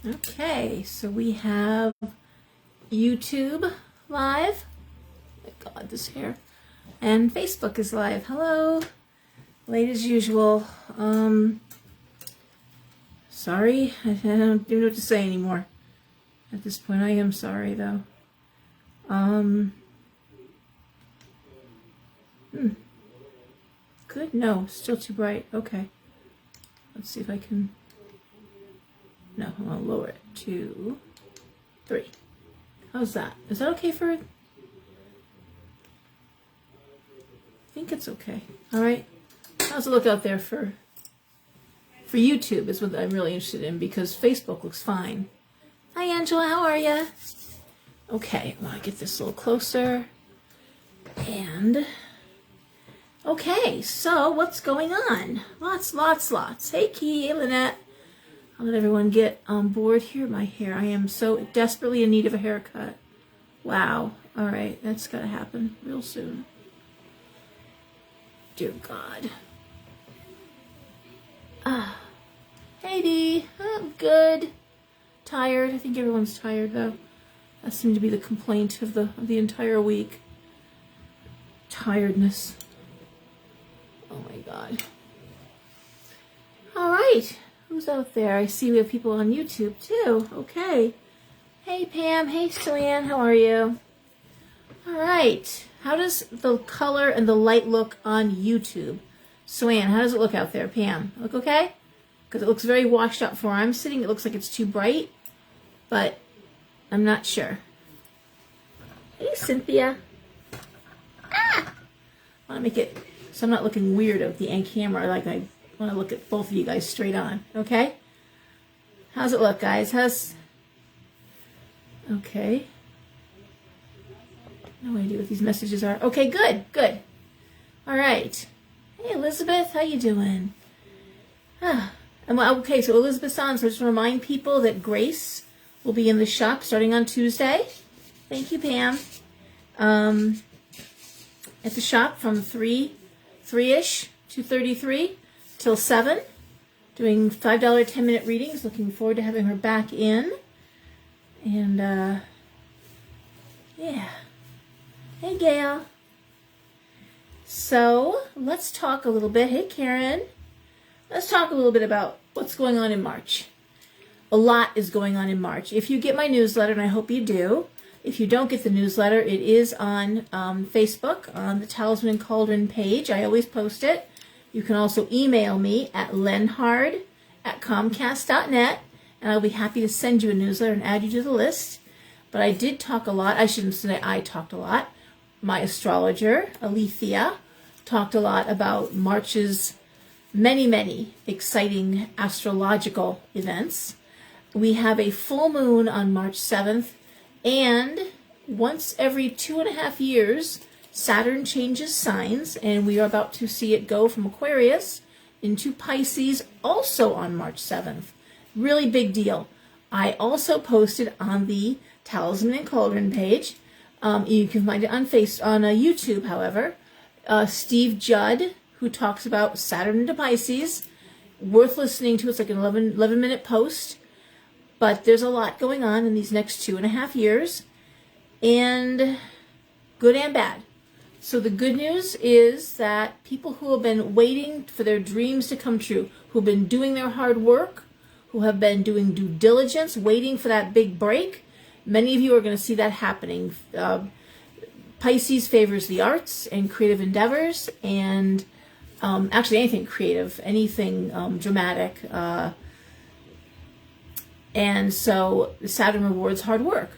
Okay, so we have YouTube live. Oh my God, this hair. And Facebook is live. Hello. Late as usual. Sorry. I don't even know what to say anymore. At this point, I am sorry though. Good? No, still too bright. Okay. Let's see if I can. No, I'm gonna lower it. 2, 3. How's that? Is that okay for it? I think it's okay. All right. How's it look out there for YouTube is what I'm really interested in, because Facebook looks fine. Hi, Angela. How are you? Okay. I want to get this a little closer. And okay. So what's going on? Lots. Hey, Key. Hey, Lynette. I'll let everyone get on board here. My hair. I am so desperately in need of a haircut. Wow. All right. That's got to happen real soon. Dear God. Hey, Dee. I'm good. Tired. I think everyone's tired, though. That seemed to be the complaint of the entire week. Tiredness. Oh, my God. All right. Who's out there? I see we have people on YouTube too. Okay. Hey Pam. Hey Joanne. How are you? All right. How does the color and the light look on YouTube? Joanne, how does it look out there? Pam, look okay? Because it looks very washed out for where I'm sitting. It looks like it's too bright, but I'm not sure. Hey Cynthia. I want to make it so I'm not looking weird with the camera. Like I want to look at both of you guys straight on, okay? How's it look, guys? Okay. No idea what these messages are. Okay, good. All right. Hey, Elizabeth, how you doing? Okay, so Elizabeth's on, so I just want to remind people that Grace will be in the shop starting on Tuesday. Thank you, Pam. At the shop from 3-ish, 2:33. Till 7, doing $5 10-minute readings. Looking forward to having her back in. And, yeah. Hey, Gail. So, let's talk a little bit. Hey, Karen. Let's talk a little bit about what's going on in March. A lot is going on in March. If you get my newsletter, and I hope you do, if you don't get the newsletter, it is on Facebook, on the Talisman and Cauldron page. I always post it. You can also email me at lenhard@comcast.net, and I'll be happy to send you a newsletter and add you to the list. But I did talk a lot. I shouldn't say I talked a lot. My astrologer, Alethea, talked a lot about March's many exciting astrological events. We have a full moon on March 7th, and once every 2.5 years, Saturn changes signs, and we are about to see it go from Aquarius into Pisces also on March 7th. Really big deal. I also posted on the Talisman and Cauldron page. You can find it on YouTube, however. Steve Judd, who talks about Saturn into Pisces. Worth listening to. It's like an 11-minute post. But there's a lot going on in these next 2.5 years. And good and bad. So the good news is that people who have been waiting for their dreams to come true, who have been doing their hard work, who have been doing due diligence, waiting for that big break, many of you are going to see that happening. Pisces favors the arts and creative endeavors, and actually anything creative, anything dramatic. And so Saturn rewards hard work.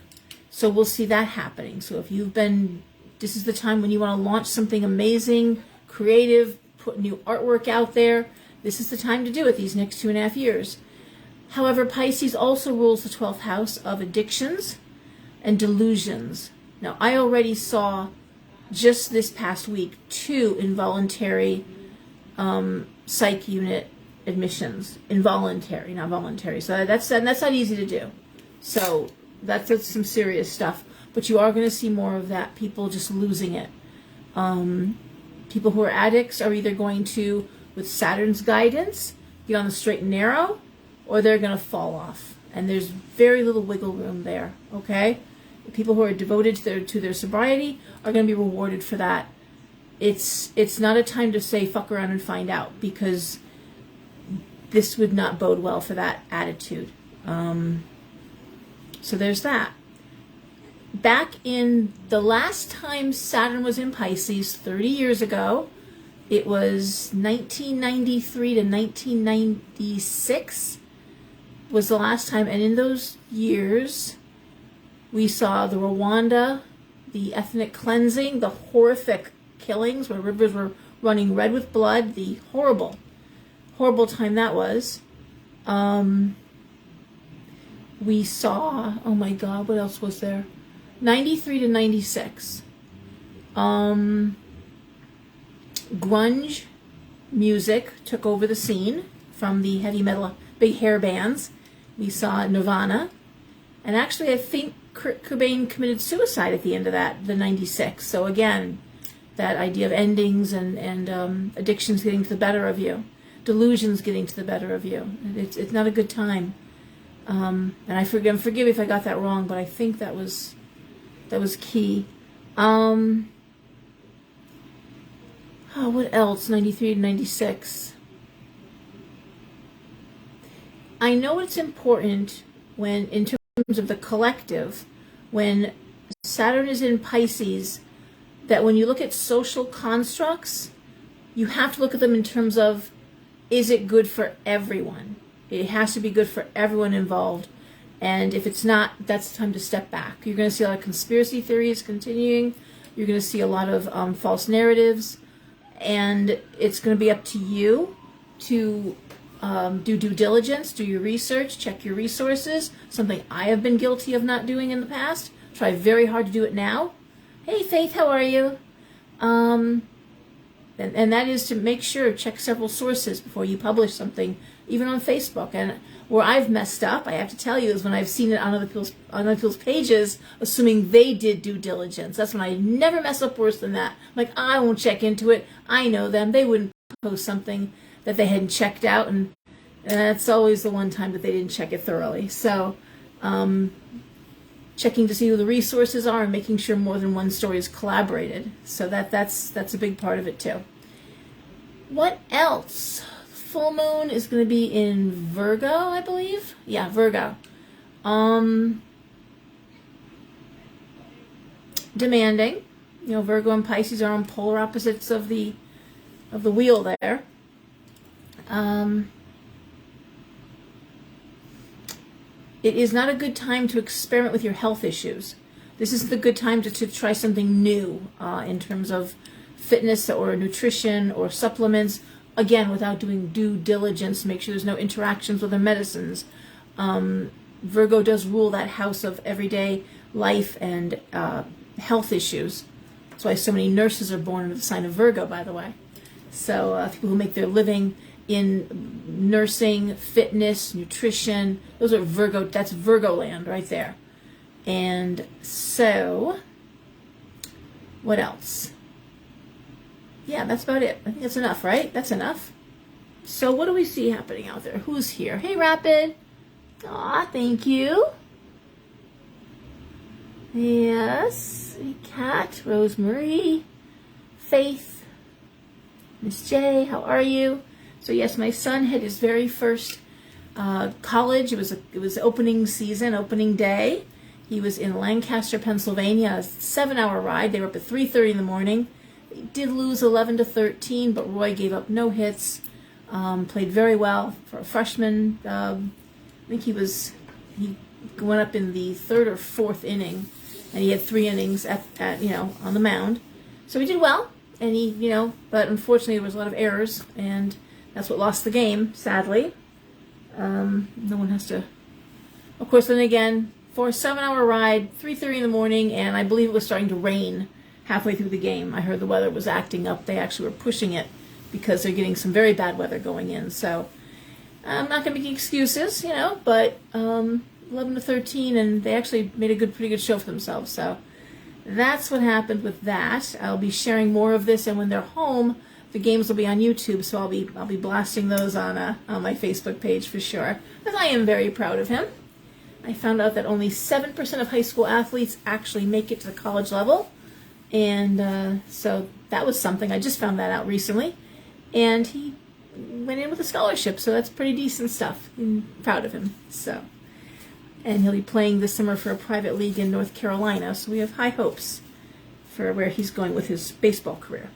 So we'll see that happening. So if you've been... This is the time when you want to launch something amazing, creative, put new artwork out there. This is the time to do it these next 2.5 years. However, Pisces also rules the 12th house of addictions and delusions. Now, I already saw just this past week 2 involuntary psych unit admissions. Involuntary, not voluntary. So that's not easy to do. So that's some serious stuff. But you are going to see more of that, people just losing it. People who are addicts are either going to, with Saturn's guidance, get on the straight and narrow, or they're going to fall off. and there's very little wiggle room there. Okay, the people who are devoted to their sobriety are going to be rewarded for that. It's not a time to say fuck around and find out, because this would not bode well for that attitude. So there's that. Back in the last time Saturn was in Pisces, 30 years ago, it was 1993 to 1996 was the last time. And in those years, we saw the Rwanda, the ethnic cleansing, the horrific killings where rivers were running red with blood, the horrible, horrible time that was. We saw, oh my God, what else was there? 93 to 96. Grunge music took over the scene from the heavy metal, big hair bands. We saw Nirvana. And actually, I think Kurt Cobain committed suicide at the end of that, the 96. So again, that idea of endings and addictions getting to the better of you, delusions getting to the better of you. It's not a good time. And forgive me if I got that wrong, but I think that was key. What else? 93 to 96. I know it's important when, in terms of the collective, when Saturn is in Pisces, that when you look at social constructs, you have to look at them in terms of, is it good for everyone? It has to be good for everyone involved. And if it's not, that's the time to step back. You're going to see a lot of conspiracy theories continuing. You're going to see a lot of false narratives. And it's going to be up to you to do due diligence, do your research, check your resources. Something I have been guilty of not doing in the past. Try very hard to do it now. Hey, Faith, how are you? And that is to make sure, check several sources before you publish something, even on Facebook. And where I've messed up, I have to tell you, is when I've seen it on other people's pages, assuming they did due diligence. That's when I never mess up worse than that. Like, I won't check into it. I know them. They wouldn't post something that they hadn't checked out, and that's always the one time that they didn't check it thoroughly. So, checking to see who the resources are and making sure more than one story is collaborated. So that's a big part of it too. What else? Full moon is going to be in Virgo, I believe. Yeah, Virgo. Demanding. You know, Virgo and Pisces are on polar opposites of the wheel there. It is not a good time to experiment with your health issues. This isn't a good time to try something new in terms of fitness or nutrition or supplements. Again, without doing due diligence, make sure there's no interactions with the medicines. Virgo does rule that house of everyday life and health issues. That's why so many nurses are born with the sign of Virgo, by the way. So people who make their living in nursing, fitness, nutrition, those are Virgo, that's Virgo land right there. And so, what else? Yeah, that's about it. I think that's enough, right? That's enough. So what do we see happening out there? Who's here? Hey, Rapid. Aw, thank you. Yes. Hey, Kat, Rosemary, Faith, Miss J, how are you? So yes, my son had his very first college. It was opening season, opening day. He was in Lancaster, Pennsylvania, a 7-hour ride. They were up at 3:30 in the morning. They did lose 11-13, but Roy gave up no hits. Played very well for a freshman. I think he went up in the 3rd or 4th inning, and he had 3 innings at on the mound. So he did well, and but unfortunately there was a lot of errors, and that's what lost the game, sadly. No one has to. Of course, then again, for a 7-hour ride, 3:30 in the morning, and I believe it was starting to rain halfway through the game. I heard the weather was acting up. They actually were pushing it because they're getting some very bad weather going in. So I'm not going to make excuses, but 11-13, and they actually made a pretty good show for themselves. So that's what happened with that. I'll be sharing more of this, and when they're home, the games will be on YouTube, so I'll be blasting those on my Facebook page for sure, because I am very proud of him. I found out that only 7% of high school athletes actually make it to the college level. And so that was something. I just found that out recently. And he went in with a scholarship, so that's pretty decent stuff. I'm proud of him. So, and he'll be playing this summer for a private league in North Carolina, so we have high hopes for where he's going with his baseball career.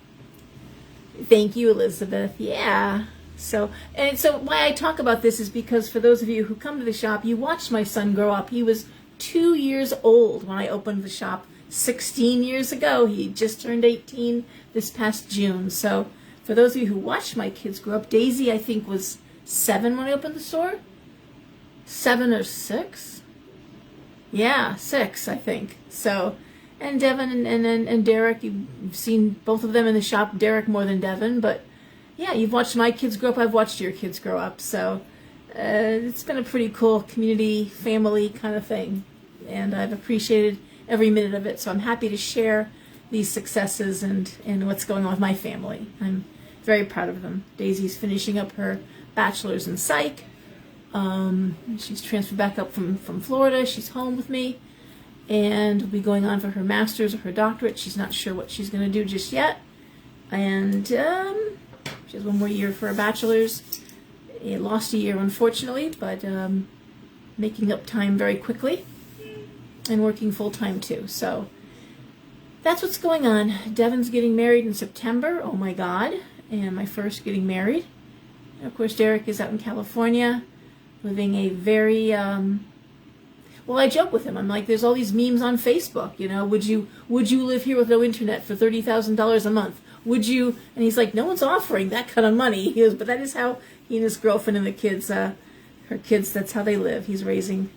Thank you, Elizabeth. Yeah. So why I talk about this is because for those of you who come to the shop, you watched my son grow up. He was 2 years old when I opened the shop 16 years ago. He just turned 18 this past June. So for those of you who watched my kids grow up, Daisy, I think, was 7 when I opened the store. 7 or 6? Yeah, 6, I think. So, and Devin and Derek, you've seen both of them in the shop. Derek more than Devin, but yeah, you've watched my kids grow up. I've watched your kids grow up. So it's been a pretty cool community, family kind of thing. And I've appreciated every minute of it. So I'm happy to share these successes and what's going on with my family. I'm very proud of them. Daisy's finishing up her bachelor's in psych. She's transferred back up from Florida. She's home with me. And will be going on for her master's or her doctorate. She's not sure what she's going to do just yet. And she has 1 more year for her bachelor's. It lost a year, unfortunately, but making up time very quickly and working full-time too. So that's what's going on. Devin's getting married in September. Oh my God. And my first getting married. And of course, Derek is out in California living a very, well, I joke with him. I'm like, there's all these memes on Facebook, you know, would you live here with no internet for $30,000 a month? Would you? And he's like, no one's offering that kind of money. He goes, but that is how he and his girlfriend and the kids, her kids, that's how they live. He's raising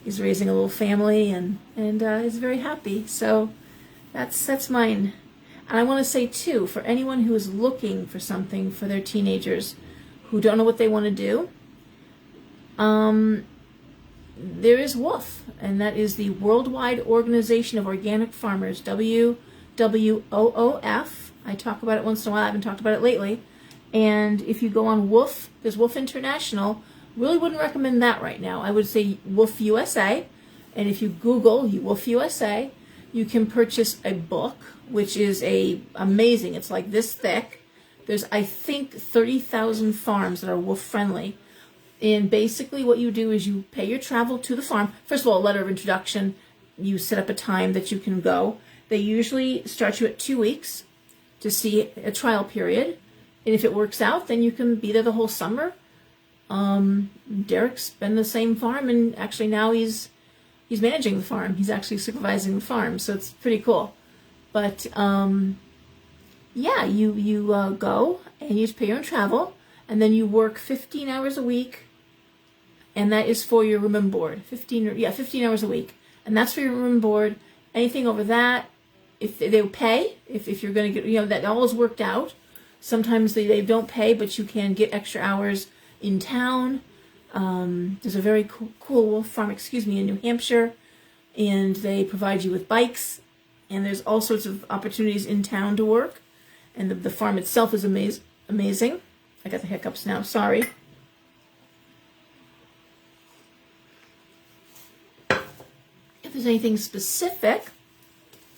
a little family and is very happy. So that's mine. And I want to say too, for anyone who is looking for something for their teenagers who don't know what they want to do, there is WOOF, and that is the Worldwide Organization of Organic Farmers, WWOOF. I talk about it once in a while. I haven't talked about it lately. And if you go on WOOF, there's WOOF International. Really wouldn't recommend that right now. I would say WOOF USA. And if you Google WOOF USA, you can purchase a book, which is amazing. It's like this thick. There's, I think, 30,000 farms that are WOOF friendly. And basically what you do is you pay your travel to the farm. First of all, a letter of introduction. You set up a time that you can go. They usually start you at 2 weeks to see a trial period. And if it works out, then you can be there the whole summer. Derek's been the same farm, and actually now he's managing the farm. He's actually supervising the farm, so it's pretty cool. But yeah, you go and you just pay your own travel, and then you work 15 hours a week, and that is for your room and board. 15 hours a week, and that's for your room and board. Anything over that, if they pay, if you're going to get, that all is worked out. Sometimes they don't pay, but you can get extra hours in town. There's a very cool wolf farm, in New Hampshire, and they provide you with bikes, and there's all sorts of opportunities in town to work, and the farm itself is amazing. I got the hiccups now, sorry. If there's anything specific,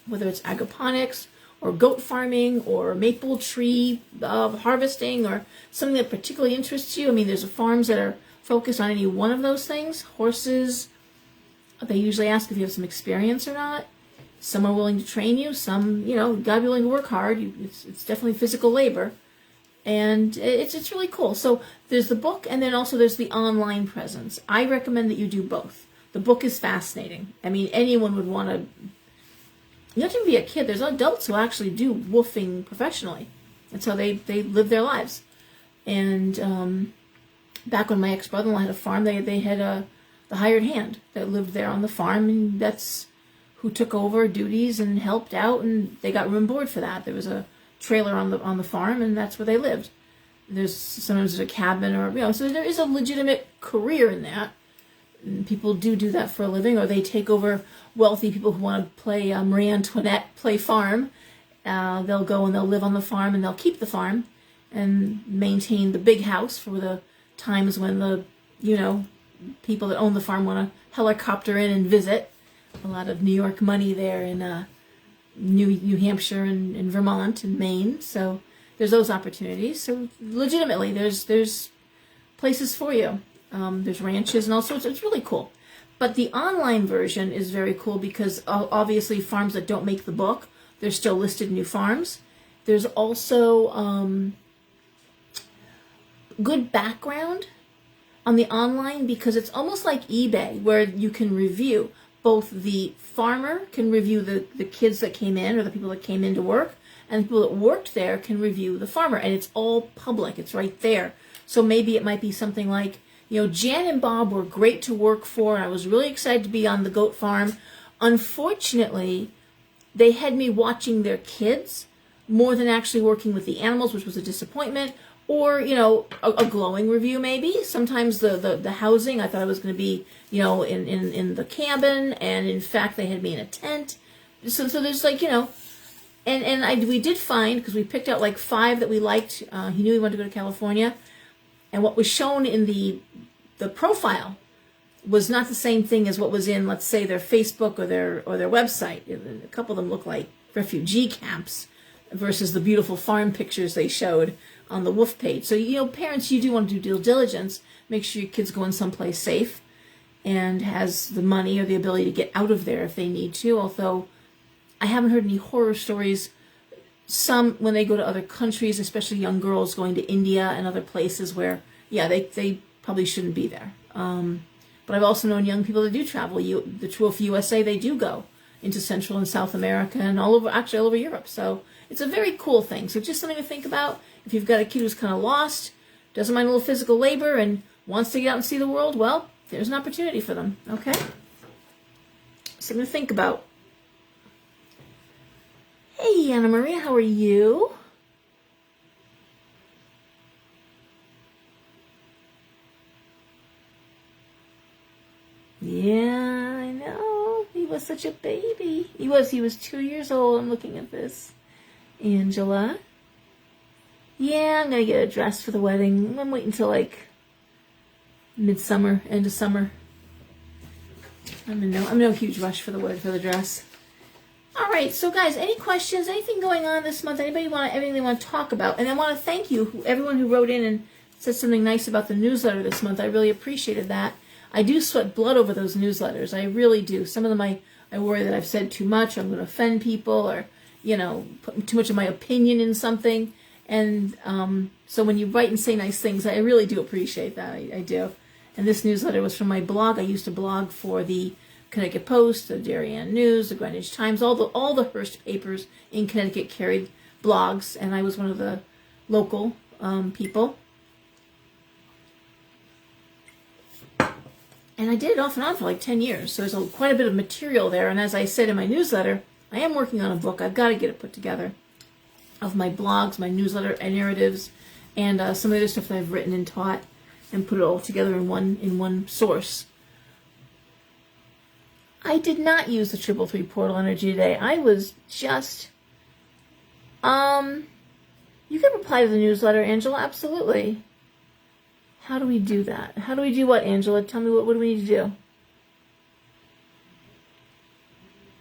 whether it's agroponics or goat farming or maple tree harvesting or something that particularly interests you, there's farms that are focused on any one of those things. Horses, they usually ask if you have some experience or not. Some are willing to train you. Some, gotta be willing to work hard. It's definitely physical labor. And it's really cool. So there's the book, and then also there's the online presence. I recommend that you do both. The book is fascinating. Anyone would want to. You don't have to be a kid. There's adults who actually do woofing professionally. That's how they live their lives. And back when my ex-brother-in-law had a farm, they had the hired hand that lived there on the farm, and that's who took over duties and helped out, and they got room and board for that. There was a trailer on the farm, and that's where they lived. Sometimes there's a cabin, or so there is a legitimate career in that. And people do that for a living, or they take over wealthy people who want to play Marie Antoinette, play farm. They'll go and they'll live on the farm, and they'll keep the farm and maintain the big house for the times when the people that own the farm want to helicopter in and visit. A lot of New York money there in New Hampshire and Vermont and Maine. So there's those opportunities. So legitimately, there's places for you. There's ranches and all sorts. It's really cool. But the online version is very cool because obviously farms that don't make the book, they're still listed new farms. There's also good background on the online because it's almost like eBay where you can review. Both the farmer can review the kids that came in or the people that came in to work, and the people that worked there can review the farmer. And it's all public. It's right there. So maybe it might be something like, Jan and Bob were great to work for. I was really excited to be on the goat farm. Unfortunately, they had me watching their kids more than actually working with the animals, which was a disappointment. Or, a glowing review maybe. Sometimes the housing, I thought I was going to be, in the cabin. And in fact, they had me in a tent. So there's like, we did find, because we picked out like 5 that we liked. He knew he wanted to go to California. And what was shown in the profile was not the same thing as what was in, let's say, their Facebook or their website. A couple of them look like refugee camps versus the beautiful farm pictures they showed on the Wolf page. So, parents, you do want to do due diligence. Make sure your kids go in someplace safe and has the money or the ability to get out of there if they need to. Although I haven't heard any horror stories. Some, when they go to other countries, especially young girls going to India and other places where, they probably shouldn't be there. But I've also known young people that do travel. The True of USA, they do go into Central and South America and all over Europe. So it's a very cool thing. So just something to think about. If you've got a kid who's kind of lost, doesn't mind a little physical labor, and wants to get out and see the world, well, there's an opportunity for them. Okay? Something to think about. Hey, Anna Maria, how are you? Yeah, I know. He was such a baby. He was 2 years old. I'm looking at this. Angela. Yeah, I'm going to get a dress for the wedding. I'm waiting until like midsummer, end of summer. I'm in no huge rush for the dress. All right, so guys, any questions, anything going on this month, anything they want to talk about? And I want to thank you, everyone who wrote in and said something nice about the newsletter this month. I really appreciated that. I do sweat blood over those newsletters. I really do. Some of them I worry that I've said too much, or I'm going to offend people, or, put too much of my opinion in something. And so when you write and say nice things, I really do appreciate that. I do. And this newsletter was from my blog. I used to blog for the Connecticut Post, the Darien News, the Greenwich Times, all the Hearst papers in Connecticut carried blogs, and I was one of the local people. And I did it off and on for like 10 years, so there's quite a bit of material there. And as I said in my newsletter, I am working on a book. I've got to get it put together of my blogs, my newsletter, and narratives, and some of the other stuff that I've written and taught, and put it all together in one source. I did not use the 333 portal energy today. I was just, you can reply to the newsletter, Angela, absolutely. How do we do that? How do we do what, Angela? Tell me what do we need to do?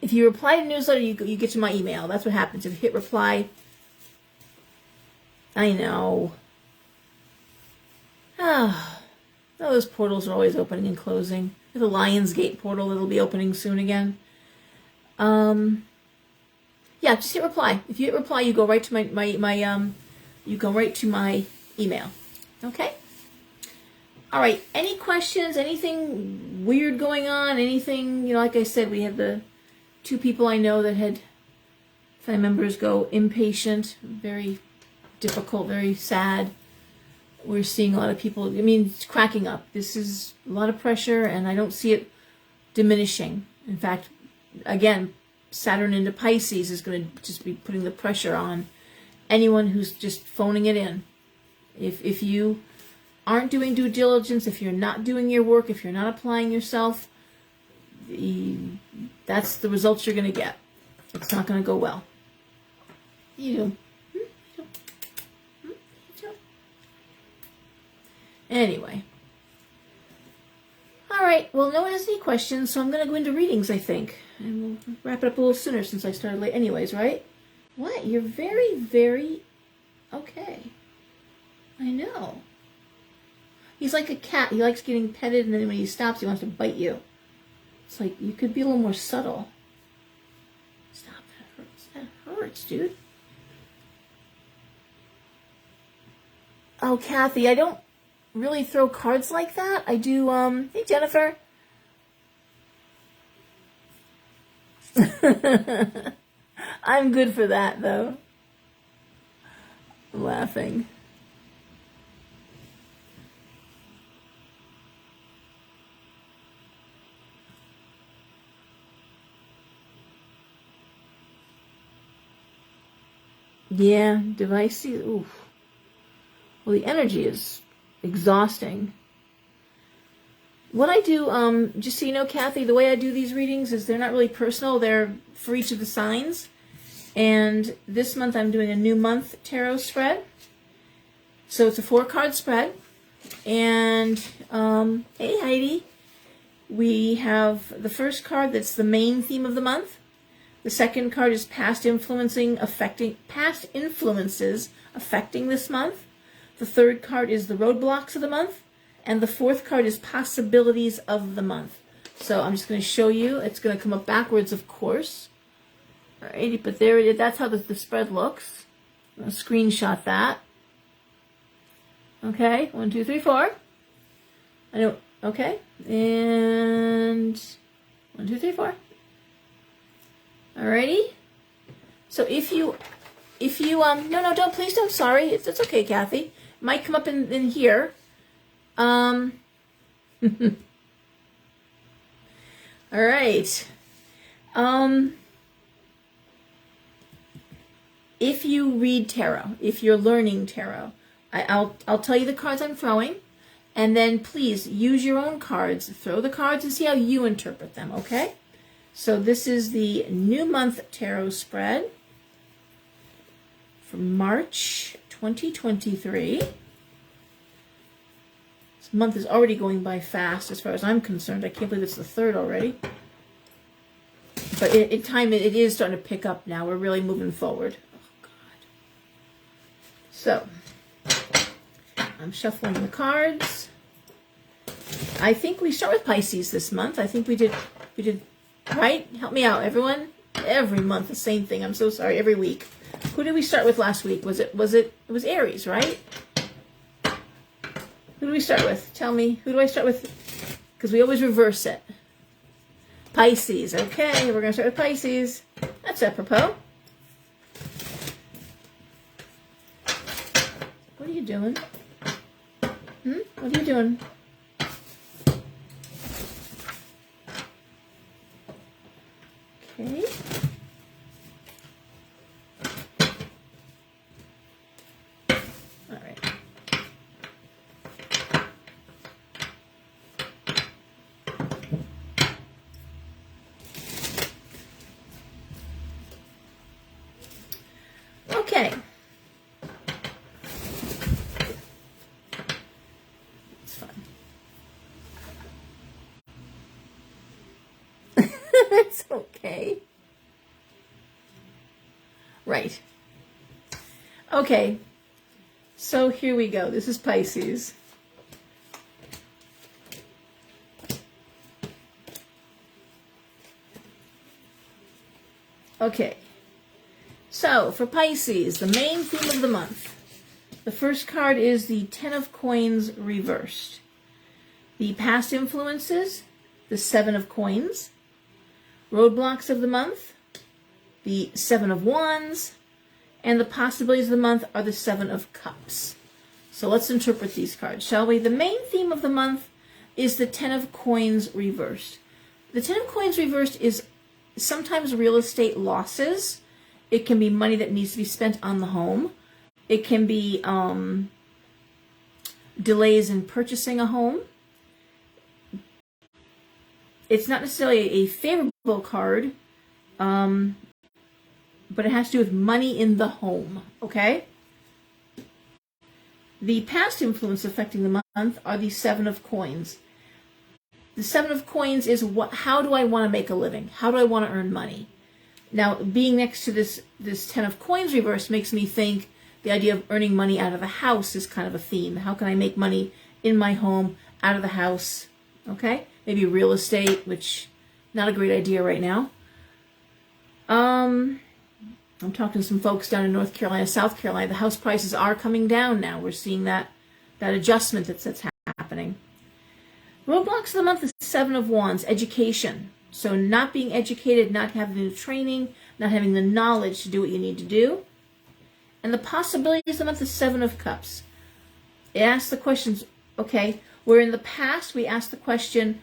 If you reply to the newsletter, you get to my email. That's what happens. If you hit reply, I know. Those portals are always opening and closing. There's a Lionsgate portal that'll be opening soon again. Yeah, just hit reply. If you hit reply, you go right to my email. Okay? All right. Any questions? Anything weird going on? Anything, like I said, we had the 2 people I know that had family members go inpatient. Very difficult, very sad. We're seeing a lot of people, it's cracking up. This is a lot of pressure, and I don't see it diminishing. In fact, again, Saturn into Pisces is going to just be putting the pressure on anyone who's just phoning it in. If you aren't doing due diligence, if you're not doing your work, if you're not applying yourself, that's the results you're going to get. It's not going to go well. You do. Anyway, All right, well, no one has any questions, so I'm going to go into readings, I think. And we'll wrap it up a little sooner since I started late anyways, right? What? You're very, very okay. I know. He's like a cat. He likes getting petted, and then when he stops, he wants to bite you. It's like, you could be a little more subtle. Stop, that hurts. That hurts, dude. Oh, Kathy, I don't really throw cards like that. I do, hey, Jennifer. I'm good for that, though. I'm laughing. Yeah, devices. Oof. Well, the energy is exhausting. What I do, just so you know, Kathy, the way I do these readings is they're not really personal. They're for each of the signs. And this month I'm doing a new month tarot spread. So it's a 4-card spread. And, hey, Heidi. We have the first card that's the main theme of the month. The second card is past influences affecting this month. The third card is the roadblocks of the month. And the fourth card is possibilities of the month. So I'm just going to show you. It's going to come up backwards, of course. Alrighty, but there it is. That's how the spread looks. I'm going to screenshot that. Okay, 1, 2, 3, 4. I know. Okay, and 1, 2, 3, 4. Alrighty. So if you no, don't, please don't. Sorry, it's okay, Kathy. It might come up in here. All right. If you read tarot, if you're learning tarot, I'll tell you the cards I'm throwing, and then please use your own cards. Throw the cards and see how you interpret them, okay? So this is the new month tarot spread for March 2023. This month is already going by fast as far as I'm concerned. I can't believe it's the 3rd already. But in time, it is starting to pick up now. We're really moving forward. Oh, God. So, I'm shuffling the cards. I think we start with Pisces this month. I think we did, right? Help me out, everyone. Every month, the same thing. I'm so sorry. Every week. Who did we start with last week? It was Aries, right? Who do we start with? Tell me. Who do I start with? Because we always reverse it. Pisces. Okay, we're going to start with Pisces. That's apropos. What are you doing? What are you doing? Okay. All right. Okay. It's fun. It's okay. Right. Okay. So here we go. This is Pisces. Okay. So for Pisces, the main theme of the month. The first card is the 10 of Coins reversed. The past influences, the 7 of Coins. Roadblocks of the month, the 7 of Wands. And the possibilities of the month are the 7 of Cups. So let's interpret these cards, shall we? The main theme of the month is the 10 of Coins reversed. The 10 of Coins reversed is sometimes real estate losses. It can be money that needs to be spent on the home. It can be delays in purchasing a home. It's not necessarily a favorable card, but it has to do with money in the home, okay? The past influence affecting the month are the 7 of Coins. The Seven of Coins is how do I want to make a living? How do I want to earn money? Now, being next to this Ten of Coins reverse makes me think the idea of earning money out of the house is kind of a theme. How can I make money in my home, out of the house? Okay? Maybe real estate, which not a great idea right now. I'm talking to some folks down in North Carolina, South Carolina. The house prices are coming down now. We're seeing that adjustment that's happening. Roadblocks of the month is Seven of Wands, education. So not being educated, not having the training, not having the knowledge to do what you need to do. And the possibilities of the month is Seven of Cups. It asks the questions, okay, where in the past we asked the question,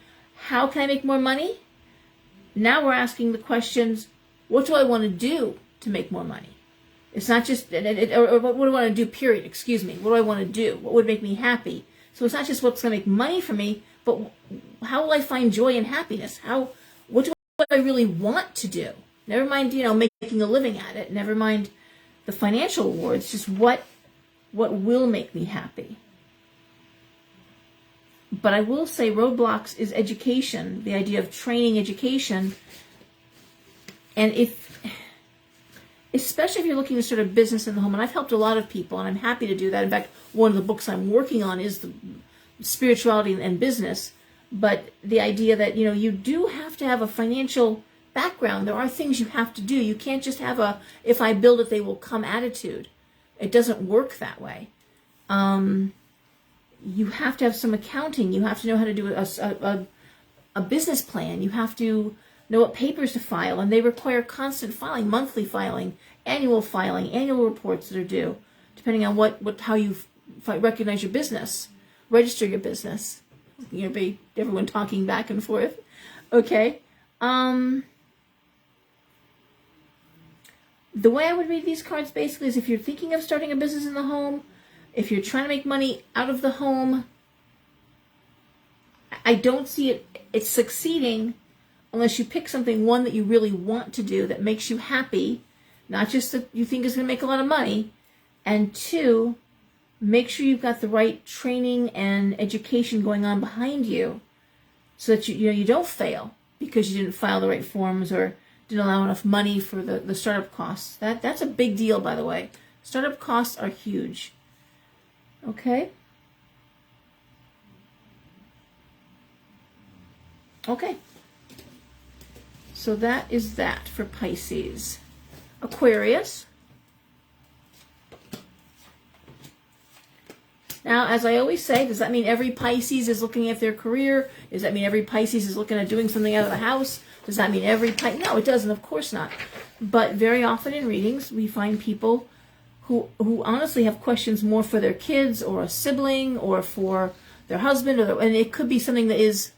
how can I make more money? Now we're asking the questions, what do I want to do to make more money? It's not just, or what do I want to do, period, excuse me. What do I want to do? What would make me happy? So it's not just what's going to make money for me, but how will I find joy and happiness? What do I really want to do? Never mind, making a living at it. Never mind the financial rewards. Just what will make me happy. But I will say roadblocks is education, the idea of training education. And especially if you're looking to start a business in the home, and I've helped a lot of people, and I'm happy to do that. In fact, one of the books I'm working on is the spirituality and business. But the idea that, you do have to have a financial background. There are things you have to do. You can't just have a, if I build it, they will come attitude. It doesn't work that way. You have to have some accounting. You have to know how to do a business plan. You have to know what papers to file, and they require constant filing, monthly filing, annual reports that are due, depending on how you recognize your business, register your business. Be everyone talking back and forth. Okay. The way I would read these cards basically is if you're thinking of starting a business in the home, if you're trying to make money out of the home, I don't see it's succeeding unless you pick something, one, that you really want to do that makes you happy, not just that you think is going to make a lot of money, and two, make sure you've got the right training and education going on behind you so that you don't fail because you didn't file the right forms or didn't allow enough money for the startup costs. That's a big deal, by the way. Startup costs are huge. Okay? Okay. So that is that for Pisces. Aquarius. Now, as I always say, does that mean every Pisces is looking at their career? Does that mean every Pisces is looking at doing something out of the house? Does that mean every Pisces? No, it doesn't. Of course not. But very often in readings, we find people who honestly have questions more for their kids or a sibling or for their husband, and it could be something that is,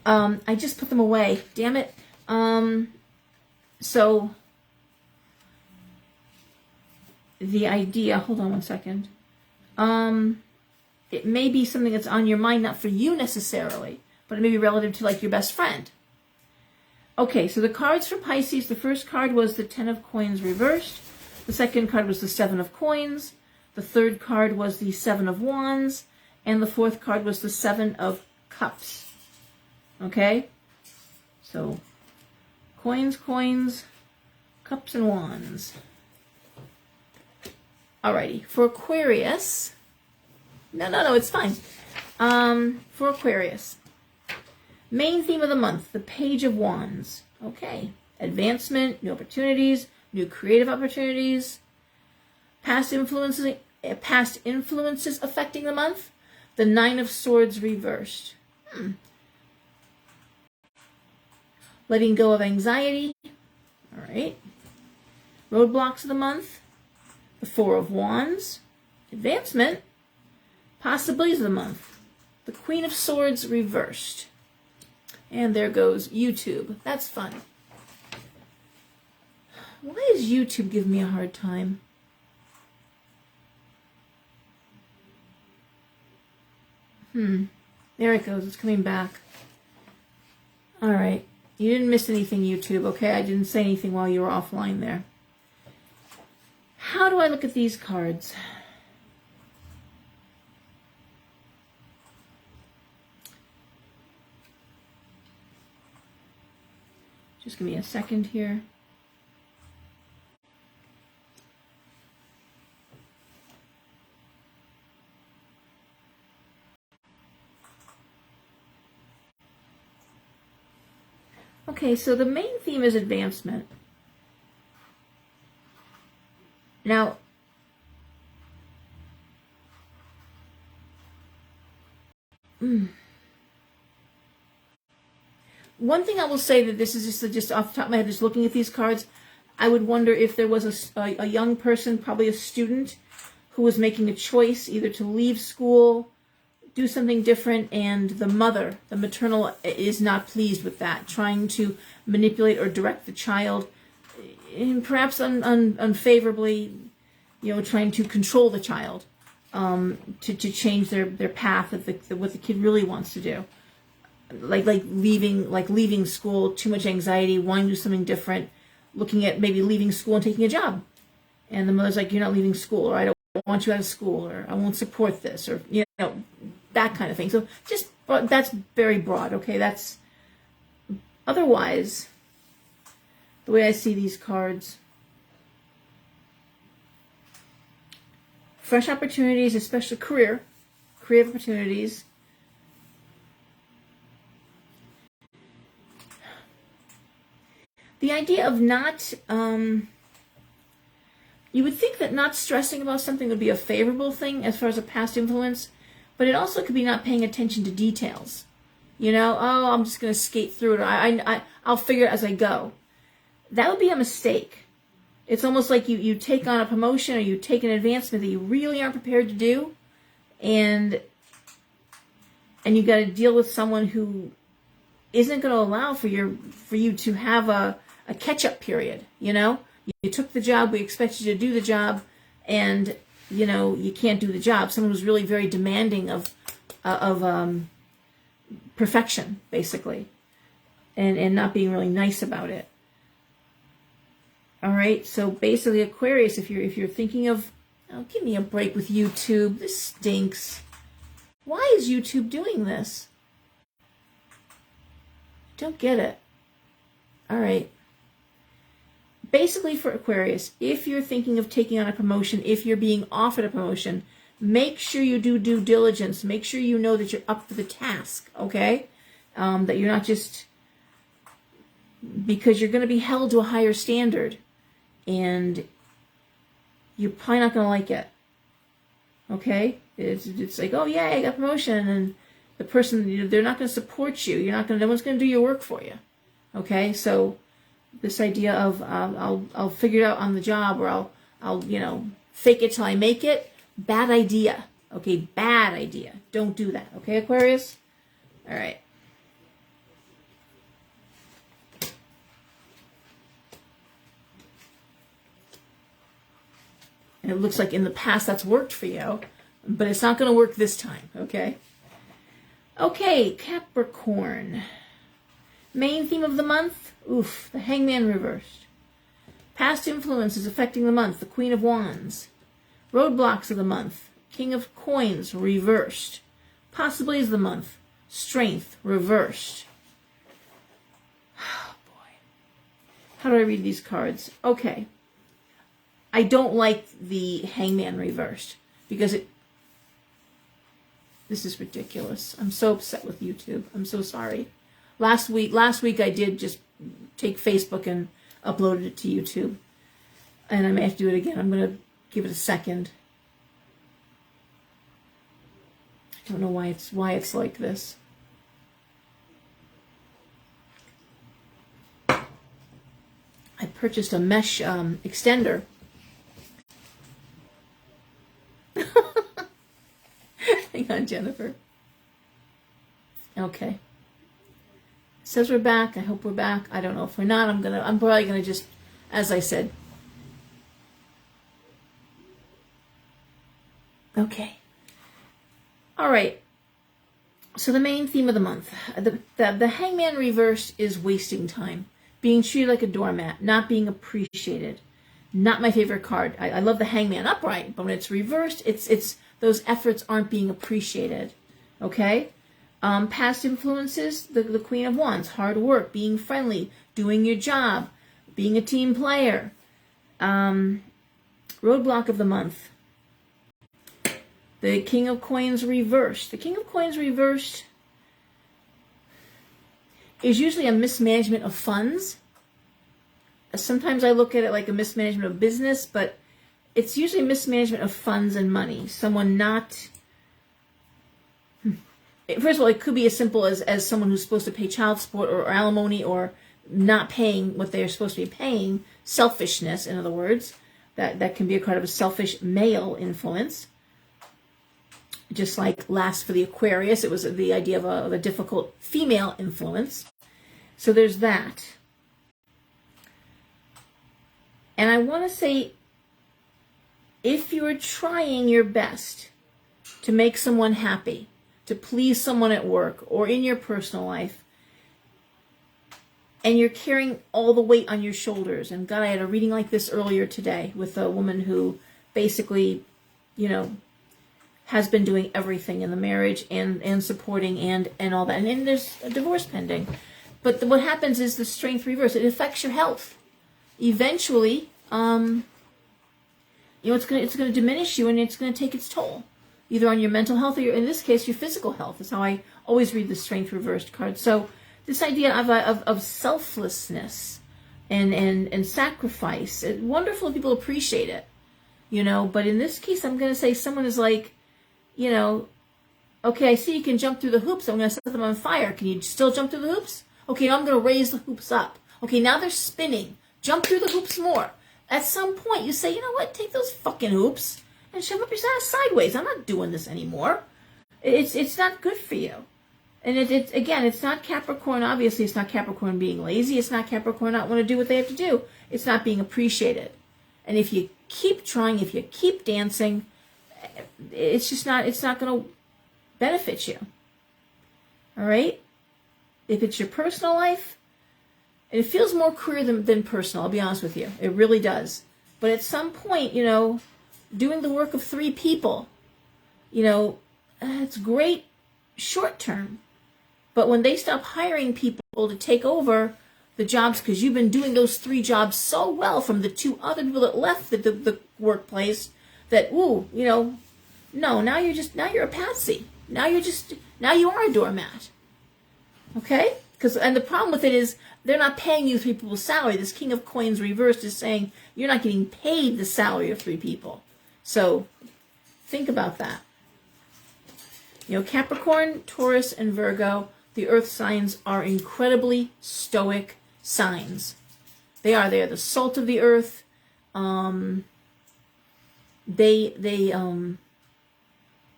I just put them away. Damn it. So the idea, hold on one second. It may be something that's on your mind, not for you necessarily, but it may be relative to like your best friend. Okay, so the cards for Pisces, the first card was the Ten of Coins reversed. The second card was the Seven of Coins. The third card was the Seven of Wands. And the fourth card was the Seven of Cups. Okay? So, coins, cups, and wands. Alrighty, for Aquarius, no, it's fine. For Aquarius, main theme of the month, the Page of Wands. Okay, advancement, new opportunities, new creative opportunities, past influences affecting the month, the Nine of Swords reversed. Letting go of anxiety. All right. Roadblocks of the month, the Four of Wands, advancement, possibilities of the month, the Queen of Swords reversed. And there goes YouTube. That's fun. Why does YouTube give me a hard time? There it goes. It's coming back. All right. You didn't miss anything, YouTube, okay? I didn't say anything while you were offline there. How do I look at these cards? Just give me a second here. Okay, so the main theme is advancement. Now, one thing I will say, that this is just off the top of my head, just looking at these cards, I would wonder if there was a young person, probably a student, who was making a choice either to leave school, do something different, and the mother, the maternal, is not pleased with that, trying to manipulate or direct the child, and perhaps unfavorably, trying to control the child, to change their path of what the kid really wants to do. Like leaving school, too much anxiety, wanting to do something different, looking at maybe leaving school and taking a job. And the mother's like, you're not leaving school, or I don't want you out of school, or I won't support this, or, that kind of thing. So that's very broad, okay? That's, otherwise, the way I see these cards, fresh opportunities, especially creative opportunities. The idea of not, you would think that not stressing about something would be a favorable thing as far as a past influence, but it also could be not paying attention to details. Oh, I'm just going to skate through it. I'll figure it as I go. That would be a mistake. It's almost like you take on a promotion or you take an advancement that you really aren't prepared to do, and you got to deal with someone who isn't going to allow for you to have a catch-up period. You took the job, we expect you to do the job, and you can't do the job. Someone who's really very demanding of perfection, basically, and not being really nice about it. All right, so basically, Aquarius, if you're thinking of, give me a break with YouTube. This stinks. Why is YouTube doing this? Don't get it. All right. Basically, for Aquarius, if you're thinking of taking on a promotion, if you're being offered a promotion, make sure you do due diligence. Make sure you know that you're up for the task, okay? That you're not just, because you're going to be held to a higher standard, and you're probably not going to like it, okay? It's like, oh, yeah, I got promotion, and the person, they're not going to support you. No one's going to do your work for you, okay? So this idea of I'll figure it out on the job, or I'll fake it till I make it. Bad idea. Okay, bad idea. Don't do that. Okay, Aquarius? All right. And it looks like in the past that's worked for you, but it's not going to work this time, okay? Okay, Capricorn. Main theme of the month? Oof, the Hangman reversed. Past influences affecting the month, the Queen of Wands. Roadblocks of the month, King of Coins reversed. Possibilities of the month, Strength reversed. Oh, boy. How do I read these cards? Okay. I don't like the Hangman reversed because this is ridiculous. I'm so upset with YouTube. I'm so sorry. Last week I did just take Facebook and uploaded it to YouTube. And I may have to do it again. I'm going to give it a second. I don't know why it's like this. I purchased a mesh extender. Hang on, Jennifer. Okay. It says we're back. I hope we're back. I don't know if we're not. I'm probably gonna just, as I said. Okay. All right. So the main theme of the month, the Hangman reverse is wasting time, being treated like a doormat, not being appreciated. Not my favorite card. I love the Hangman upright, but when it's reversed, it's those efforts aren't being appreciated. Okay? Past influences, the Queen of Wands, hard work, being friendly, doing your job, being a team player. Roadblock of the month, the King of Coins reversed. The King of Coins reversed is usually a mismanagement of funds. Sometimes I look at it like a mismanagement of business, but it's usually mismanagement of funds and money. Someone not... First of all, it could be as simple as someone who's supposed to pay child support or alimony or not paying what they're supposed to be paying. Selfishness, in other words. That can be a kind of a selfish male influence. Just like last for the Aquarius, it was the idea of a difficult female influence. So there's that. And I want to say, if you're trying your best to make someone happy, to please someone at work or in your personal life, and you're carrying all the weight on your shoulders, and God, I had a reading like this earlier today with a woman who basically, has been doing everything in the marriage and supporting and all that. And there's a divorce pending. But what happens is the strength reverse. It affects your health. Eventually, it's going to diminish you, and it's going to take its toll, either on your mental health or, in this case, your physical health. That's how I always read the strength reversed card. So this idea of selflessness and sacrifice, it's wonderful if people appreciate it, But in this case, I'm going to say someone is like, okay, I see you can jump through the hoops. I'm going to set them on fire. Can you still jump through the hoops? Okay, now I'm going to raise the hoops up. Okay, now they're spinning. Jump through the hoops more. At some point, you say, you know what? Take those fucking hoops and shove up your ass sideways. I'm not doing this anymore. It's not good for you. And again, it's not Capricorn. Obviously, it's not Capricorn being lazy. It's not Capricorn not want to do what they have to do. It's not being appreciated. And if you keep trying, if you keep dancing, it's not going to benefit you. All right? If it's your personal life, and it feels more career than personal, I'll be honest with you. It really does. But at some point, doing the work of 3 people, it's great short term. But when they stop hiring people to take over the jobs, because you've been doing those 3 jobs so well from the 2 other people that left the workplace, that, no, now you're a patsy. Now you are a doormat. Okay? And the problem with it is they're not paying you 3 people's salary. This King of Coins reversed is saying you're not getting paid the salary of 3 people. So think about that. Capricorn, Taurus, and Virgo, the earth signs, are incredibly stoic signs. They are the salt of the earth. They don't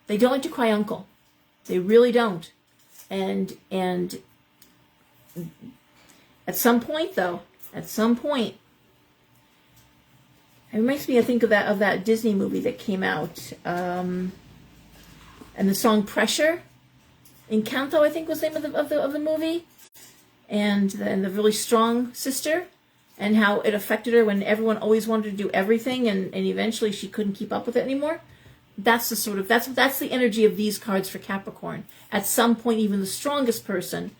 like to cry uncle. They really don't. And at some point, though, it reminds me, I think, of that Disney movie that came out, and the song "Pressure." Encanto, I think, was the name of the movie, and the really strong sister, and how it affected her when everyone always wanted to do everything, and eventually she couldn't keep up with it anymore. That's the energy of these cards for Capricorn. At some point, even the strongest person,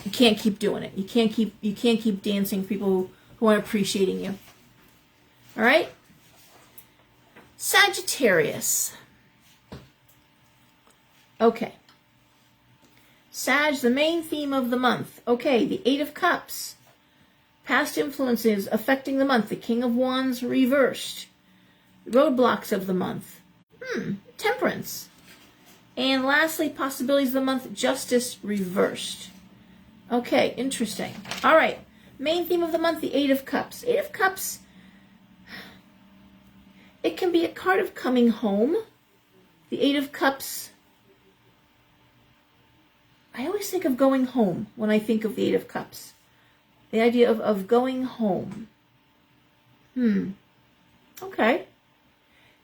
you can't keep doing it. You can't keep dancing for people who aren't appreciating you. All right? Sagittarius. Okay. Sag, the main theme of the month. Okay, the 8 of Cups. Past influences affecting the month. The King of Wands reversed. Roadblocks of the month. Temperance. And lastly, possibilities of the month. Justice reversed. Okay, interesting. All right. Main theme of the month, the 8 of Cups. 8 of Cups, it can be a card of coming home. The 8 of Cups, I always think of going home when I think of the 8 of Cups. The idea of going home. Okay.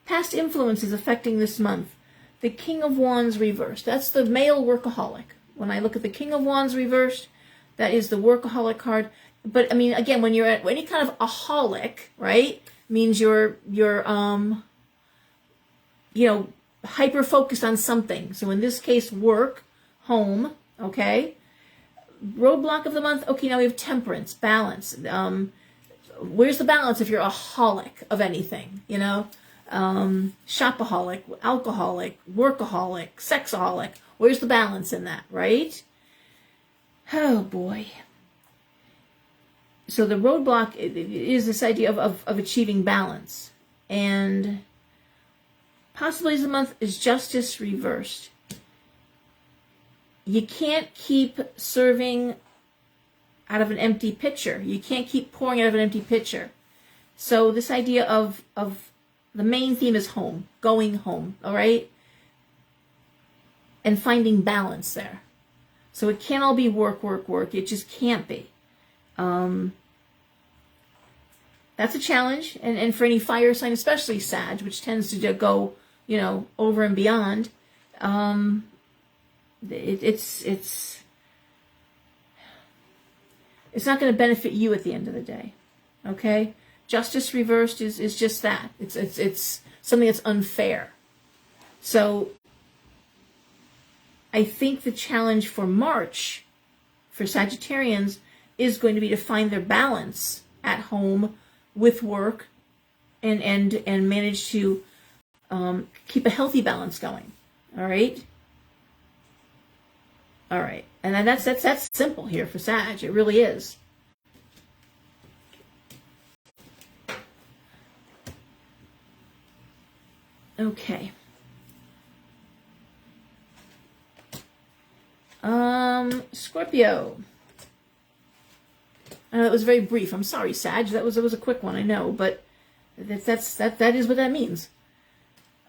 Past influences affecting this month. The King of Wands reversed. That's the male workaholic. When I look at the King of Wands reversed, that is the workaholic card. But I mean, again, when you're at any kind of aholic, right, means you're hyper focused on something. So in this case, work, home, okay? Roadblock of the month, okay, now we have temperance, balance. Where's the balance if you're a holic of anything, you know? Shopaholic, alcoholic, workaholic, sexaholic. Where's the balance in that, right? Oh, boy. So the roadblock is this idea of achieving balance. And possibilities of the month is justice reversed. You can't keep serving out of an empty pitcher. You can't keep pouring out of an empty pitcher. So this idea of the main theme is home, going home, all right? And finding balance there. So it can't all be work, work, work. It just can't be. That's a challenge. And for any fire sign, especially Sag, which tends to go, you know, over and beyond, it's not going to benefit you at the end of the day. Okay? Justice reversed is just that. It's something that's unfair. So I think the challenge for March for Sagittarians is going to be to find their balance at home with work and manage to keep a healthy balance going. All right? All right. And that's simple here for Sag. It really is. Okay. Scorpio. I know that was very brief. I'm sorry, Sag. That was a quick one, I know, but that is what that means.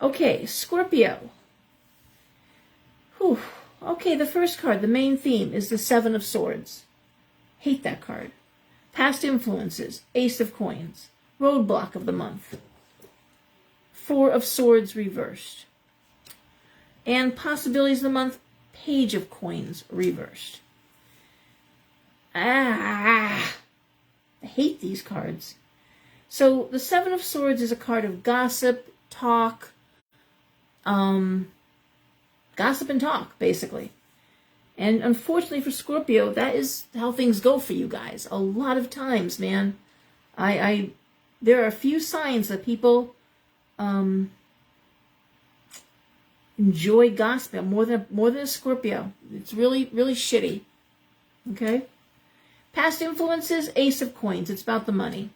Okay, Scorpio. Whew. Okay, the first card, the main theme, is the Seven of Swords. Hate that card. Past influences, Ace of Coins. Roadblock of the month. Four of Swords reversed. And possibilities of the month, Page of Coins reversed. I hate these cards. So the Seven of Swords is a card of gossip, talk, gossip and talk, basically. And unfortunately for Scorpio, that is how things go for you guys. A lot of times, man. There are a few signs that people enjoy gossip more than a Scorpio. It's really, really shitty. Okay? Past influences, Ace of Coins. It's about the money.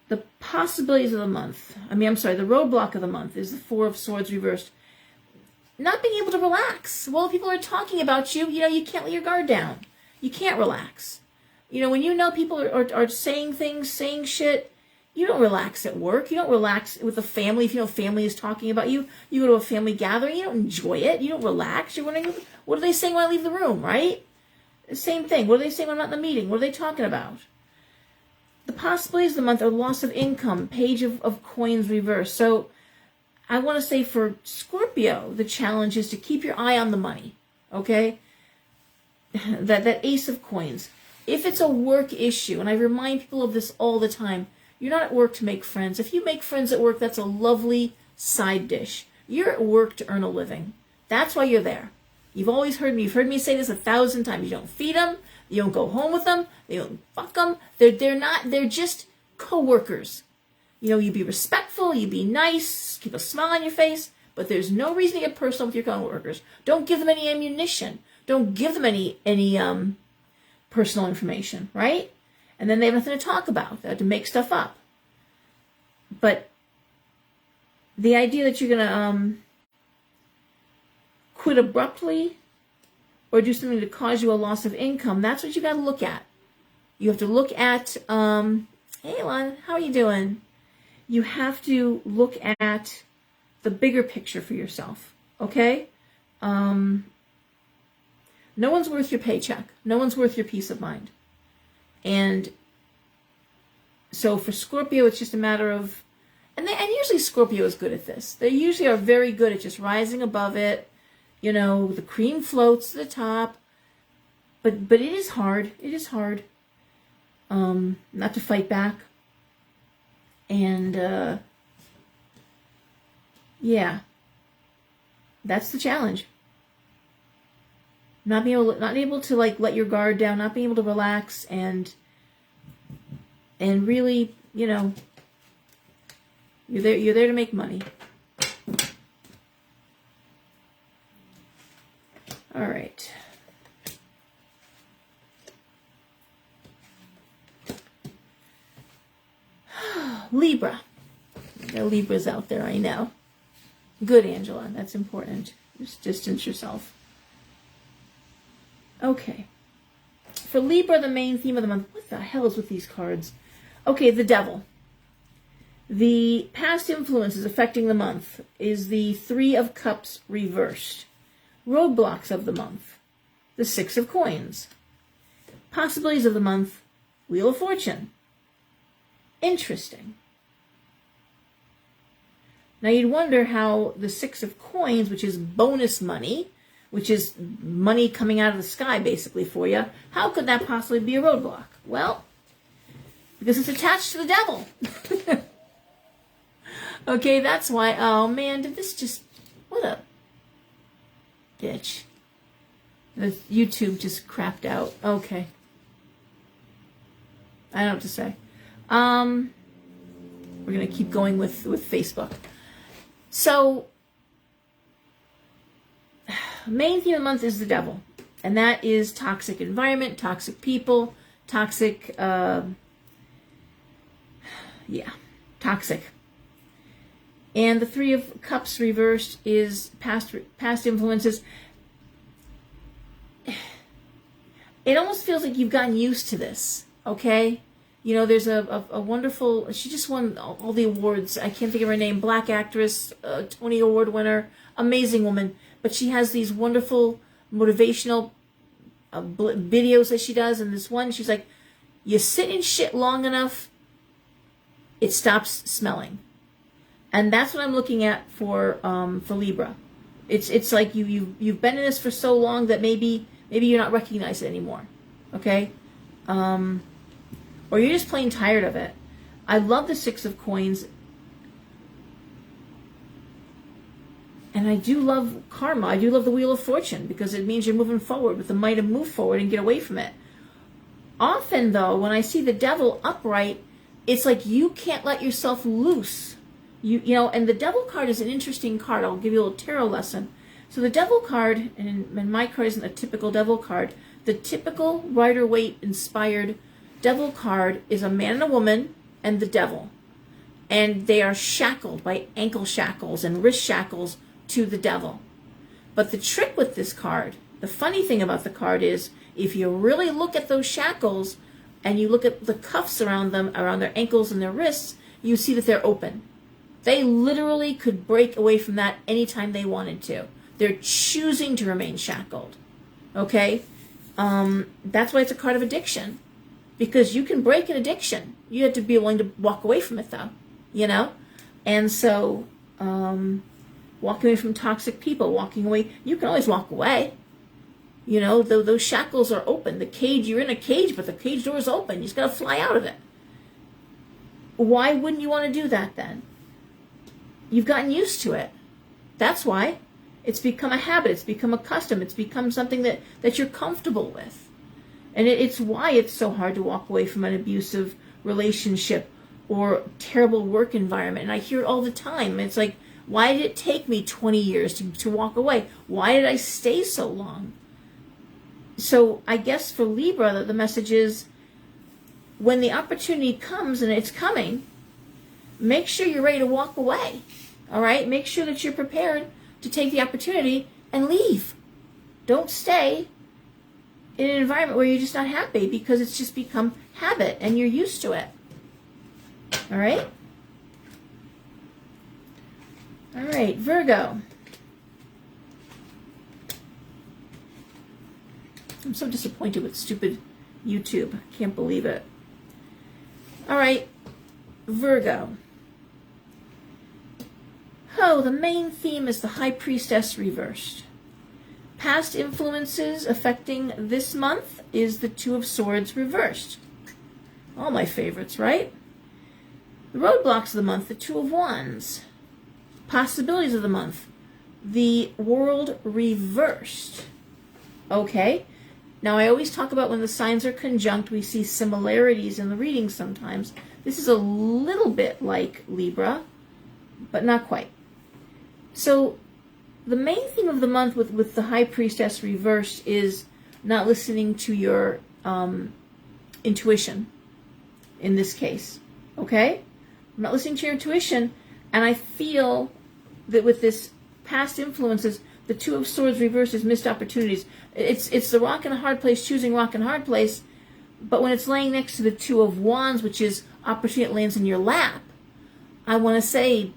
The possibilities of the month. the roadblock of the month is the Four of Swords reversed. Not being able to relax. While people are talking about you, you can't let your guard down. You can't relax. When you know people are saying things, saying shit, you don't relax at work. You don't relax with the family. If family is talking about you, you go to a family gathering, you don't enjoy it. You don't relax. You're wondering, what are they saying when I leave the room, right? The same thing. What are they saying when I'm not in the meeting? What are they talking about? The possibilities of the month are loss of income, Page of Coins reversed. So I want to say for Scorpio, the challenge is to keep your eye on the money, okay? That Ace of Coins. If it's a work issue, and I remind people of this all the time, you're not at work to make friends. If you make friends at work, that's a lovely side dish. You're at work to earn a living. That's why you're there. You've always heard me. You've heard me say this 1,000 times. You don't feed them. You don't go home with them. You don't fuck them. They're just co-workers. You be respectful. You be nice. Keep a smile on your face. But there's no reason to get personal with your co-workers. Don't give them any ammunition. Don't give them any personal information, right? And then they have nothing to talk about. They have to make stuff up. But the idea that you're going to quit abruptly or do something to cause you a loss of income, that's what you got to look at. You have to look at, hey, Lon, how are you doing? You have to look at the bigger picture for yourself, okay? No one's worth your paycheck. No one's worth your peace of mind. And so for Scorpio, it's just a matter of, and usually Scorpio is good at this. They usually are very good at just rising above it. The cream floats to the top. But it is hard. It is hard not to fight back. And yeah, that's the challenge. not able to like let your guard down, not being able to relax and really, you know, you're there to make money. All right. Libra. There are Libras out there, I know. Good, Angela. That's important. Just distance yourself. Okay. For Libra, the main theme of the month. What the hell is with these cards? Okay, the devil. The past influences affecting the month is the Three of Cups reversed. Roadblocks of the month. The Six of Coins. Possibilities of the month. Wheel of Fortune. Interesting. Now you'd wonder how the Six of Coins, which is bonus money, which is money coming out of the sky basically for you, how could that possibly be a roadblock? Well, because it's attached to the devil. Okay, that's why. Oh man, did this just, what a bitch. The YouTube just crapped out. Okay. I don't know what to say. We're going to keep going with Facebook. So, main theme of the month is the devil. And that is toxic environment, toxic people, toxic, toxic. And the Three of Cups reversed is past influences. It almost feels like you've gotten used to this, okay? You know, there's a wonderful, she just won all the awards. I can't think of her name. Black actress, Tony Award winner, amazing woman. But she has these wonderful motivational videos that she does. And this one, she's like, you sit in shit long enough, it stops smelling. And that's what I'm looking at for Libra. It's like you've been in this for so long that maybe you're not recognizing it anymore. Okay? Or you're just plain tired of it. I love the Six of Coins. And I do love karma. I do love the Wheel of Fortune because it means you're moving forward with the might of move forward and get away from it. Often, though, when I see the devil upright, it's like you can't let yourself loose. You know, and the devil card is an interesting card. I'll give you a little tarot lesson. So the devil card, and my card isn't a typical devil card. The typical Rider-Waite inspired devil card is a man and a woman and the devil. And they are shackled by ankle shackles and wrist shackles to the devil. But the trick with this card, the funny thing about the card is, if you really look at those shackles and you look at the cuffs around them, around their ankles and their wrists, you see that they're open. They literally could break away from that anytime they wanted to. They're choosing to remain shackled. Okay? That's why it's a card of addiction. Because you can break an addiction. You have to be willing to walk away from it, though. You know? And so, walking away from toxic people, walking away, you can always walk away. You know, those shackles are open. The cage, you're in a cage, but the cage door is open. You just got to fly out of it. Why wouldn't you want to do that then? You've gotten used to it. That's why. It's become a habit. It's become a custom. It's become something that you're comfortable with. And it's why it's so hard to walk away from an abusive relationship or terrible work environment. And I hear it all the time. It's like, why did it take me 20 years to walk away? Why did I stay so long? So I guess for Libra, the message is, when the opportunity comes, and it's coming, make sure you're ready to walk away. All right? Make sure that you're prepared to take the opportunity and leave. Don't stay in an environment where you're just not happy, because it's just become habit and you're used to it. All right? All right, Virgo. I'm so disappointed with stupid YouTube. I can't believe it. All right, Virgo. Oh, the main theme is the High Priestess reversed. Past influences affecting this month is the Two of Swords reversed. All my favorites, right? The roadblocks of the month, the Two of Wands. Possibilities of the month, the World reversed. Okay. Now, I always talk about when the signs are conjunct, we see similarities in the readings sometimes. This is a little bit like Libra, but not quite. So the main theme of the month with the High Priestess reversed is not listening to your intuition in this case. Okay? I'm not listening to your intuition, and I feel that with this past influences, the Two of Swords reversed is missed opportunities. It's the rock in a hard place, choosing rock in a hard place, but when it's laying next to the Two of Wands, which is opportunity that lands in your lap, I want to say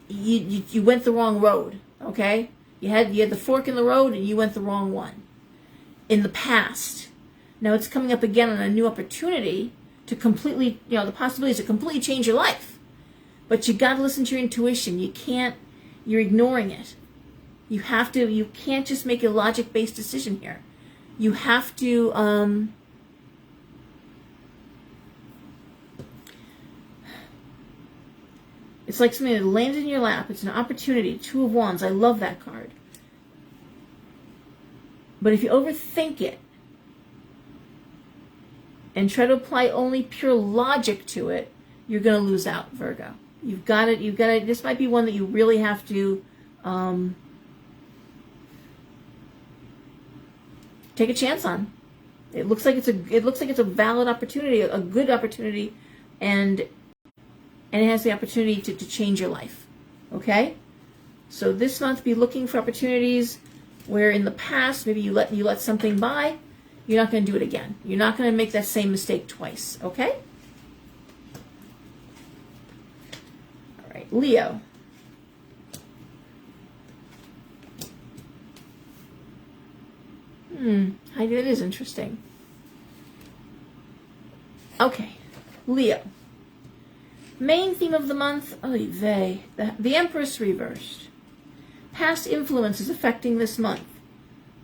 you went the wrong road, okay? You had the fork in the road and you went the wrong one in the past. Now it's coming up again on a new opportunity to completely, the possibility is to completely change your life. But you got to listen to your intuition. You're ignoring it. You can't just make a logic-based decision here. You have to, it's like something that lands in your lap. It's an opportunity. Two of Wands. I love that card. But if you overthink it and try to apply only pure logic to it, you're going to lose out, Virgo. You've got it. This might be one that you really have to take a chance on. It looks like it's a valid opportunity, a good opportunity, and it has the opportunity to change your life. Okay? So this month, be looking for opportunities where in the past maybe you let something by. You're not going to do it again. You're not going to make that same mistake twice. Okay? All right, Leo. That is interesting. Okay, Leo. Main theme of the month, the Empress reversed. Past influences affecting this month.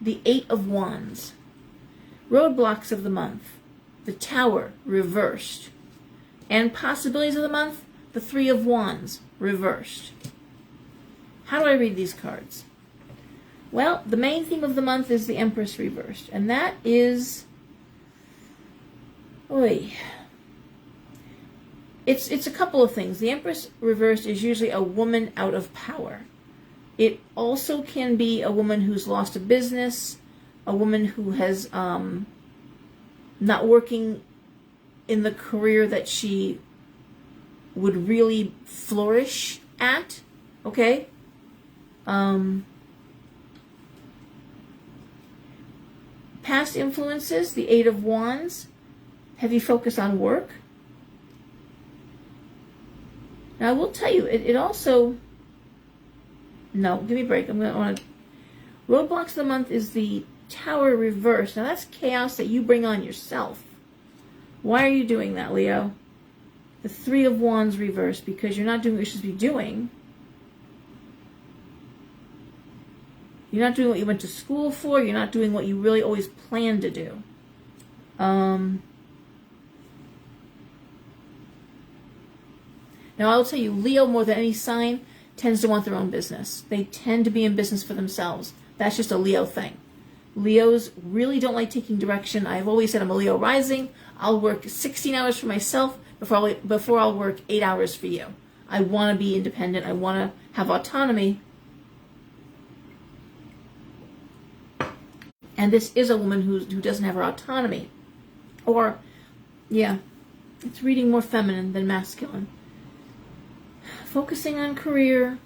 The Eight of Wands. Roadblocks of the month. The Tower reversed. And possibilities of the month, the Three of Wands reversed. How do I read these cards? Well, the main theme of the month is the Empress reversed. And that is... It's a couple of things. The Empress reversed is usually a woman out of power. It also can be a woman who's lost a business, a woman who has not working in the career that she would really flourish at. Okay? Past influences, the Eight of Wands, heavy focus on work. Now, I will tell you, it also... No, give me a break. Roadblocks of the month is the Tower reversed. Now, that's chaos that you bring on yourself. Why are you doing that, Leo? The Three of Wands reversed, because you're not doing what you should be doing. You're not doing what you went to school for. You're not doing what you really always planned to do. Now, I will tell you, Leo, more than any sign, tends to want their own business. They tend to be in business for themselves. That's just a Leo thing. Leos really don't like taking direction. I've always said I'm a Leo rising. I'll work 16 hours for myself before I'll work 8 hours for you. I want to be independent. I want to have autonomy. And this is a woman who doesn't have her autonomy. Or, yeah, it's reading more feminine than masculine. Focusing on career.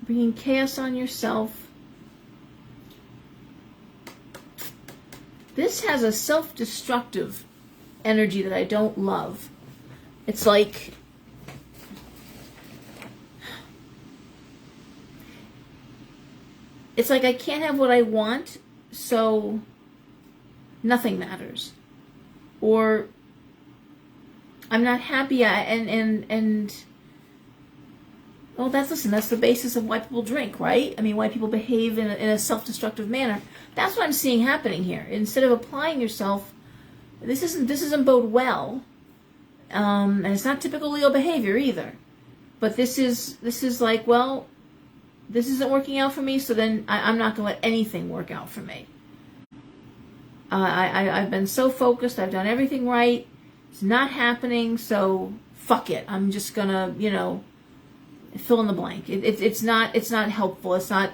Bringing chaos on yourself. This has a self-destructive energy that I don't love. It's like... It's like I can't have what I want, so nothing matters. Or I'm not happy, well, that's the basis of why people drink, right? I mean, why people behave in a self-destructive manner. That's what I'm seeing happening here. Instead of applying yourself, this doesn't bode well, and it's not typical Leo behavior either. But this is like, well, this isn't working out for me, so then I'm not going to let anything work out for me. I've been so focused. I've done everything right. It's not happening, so fuck it. I'm just going to, you know, fill in the blank. It's not helpful. It's not...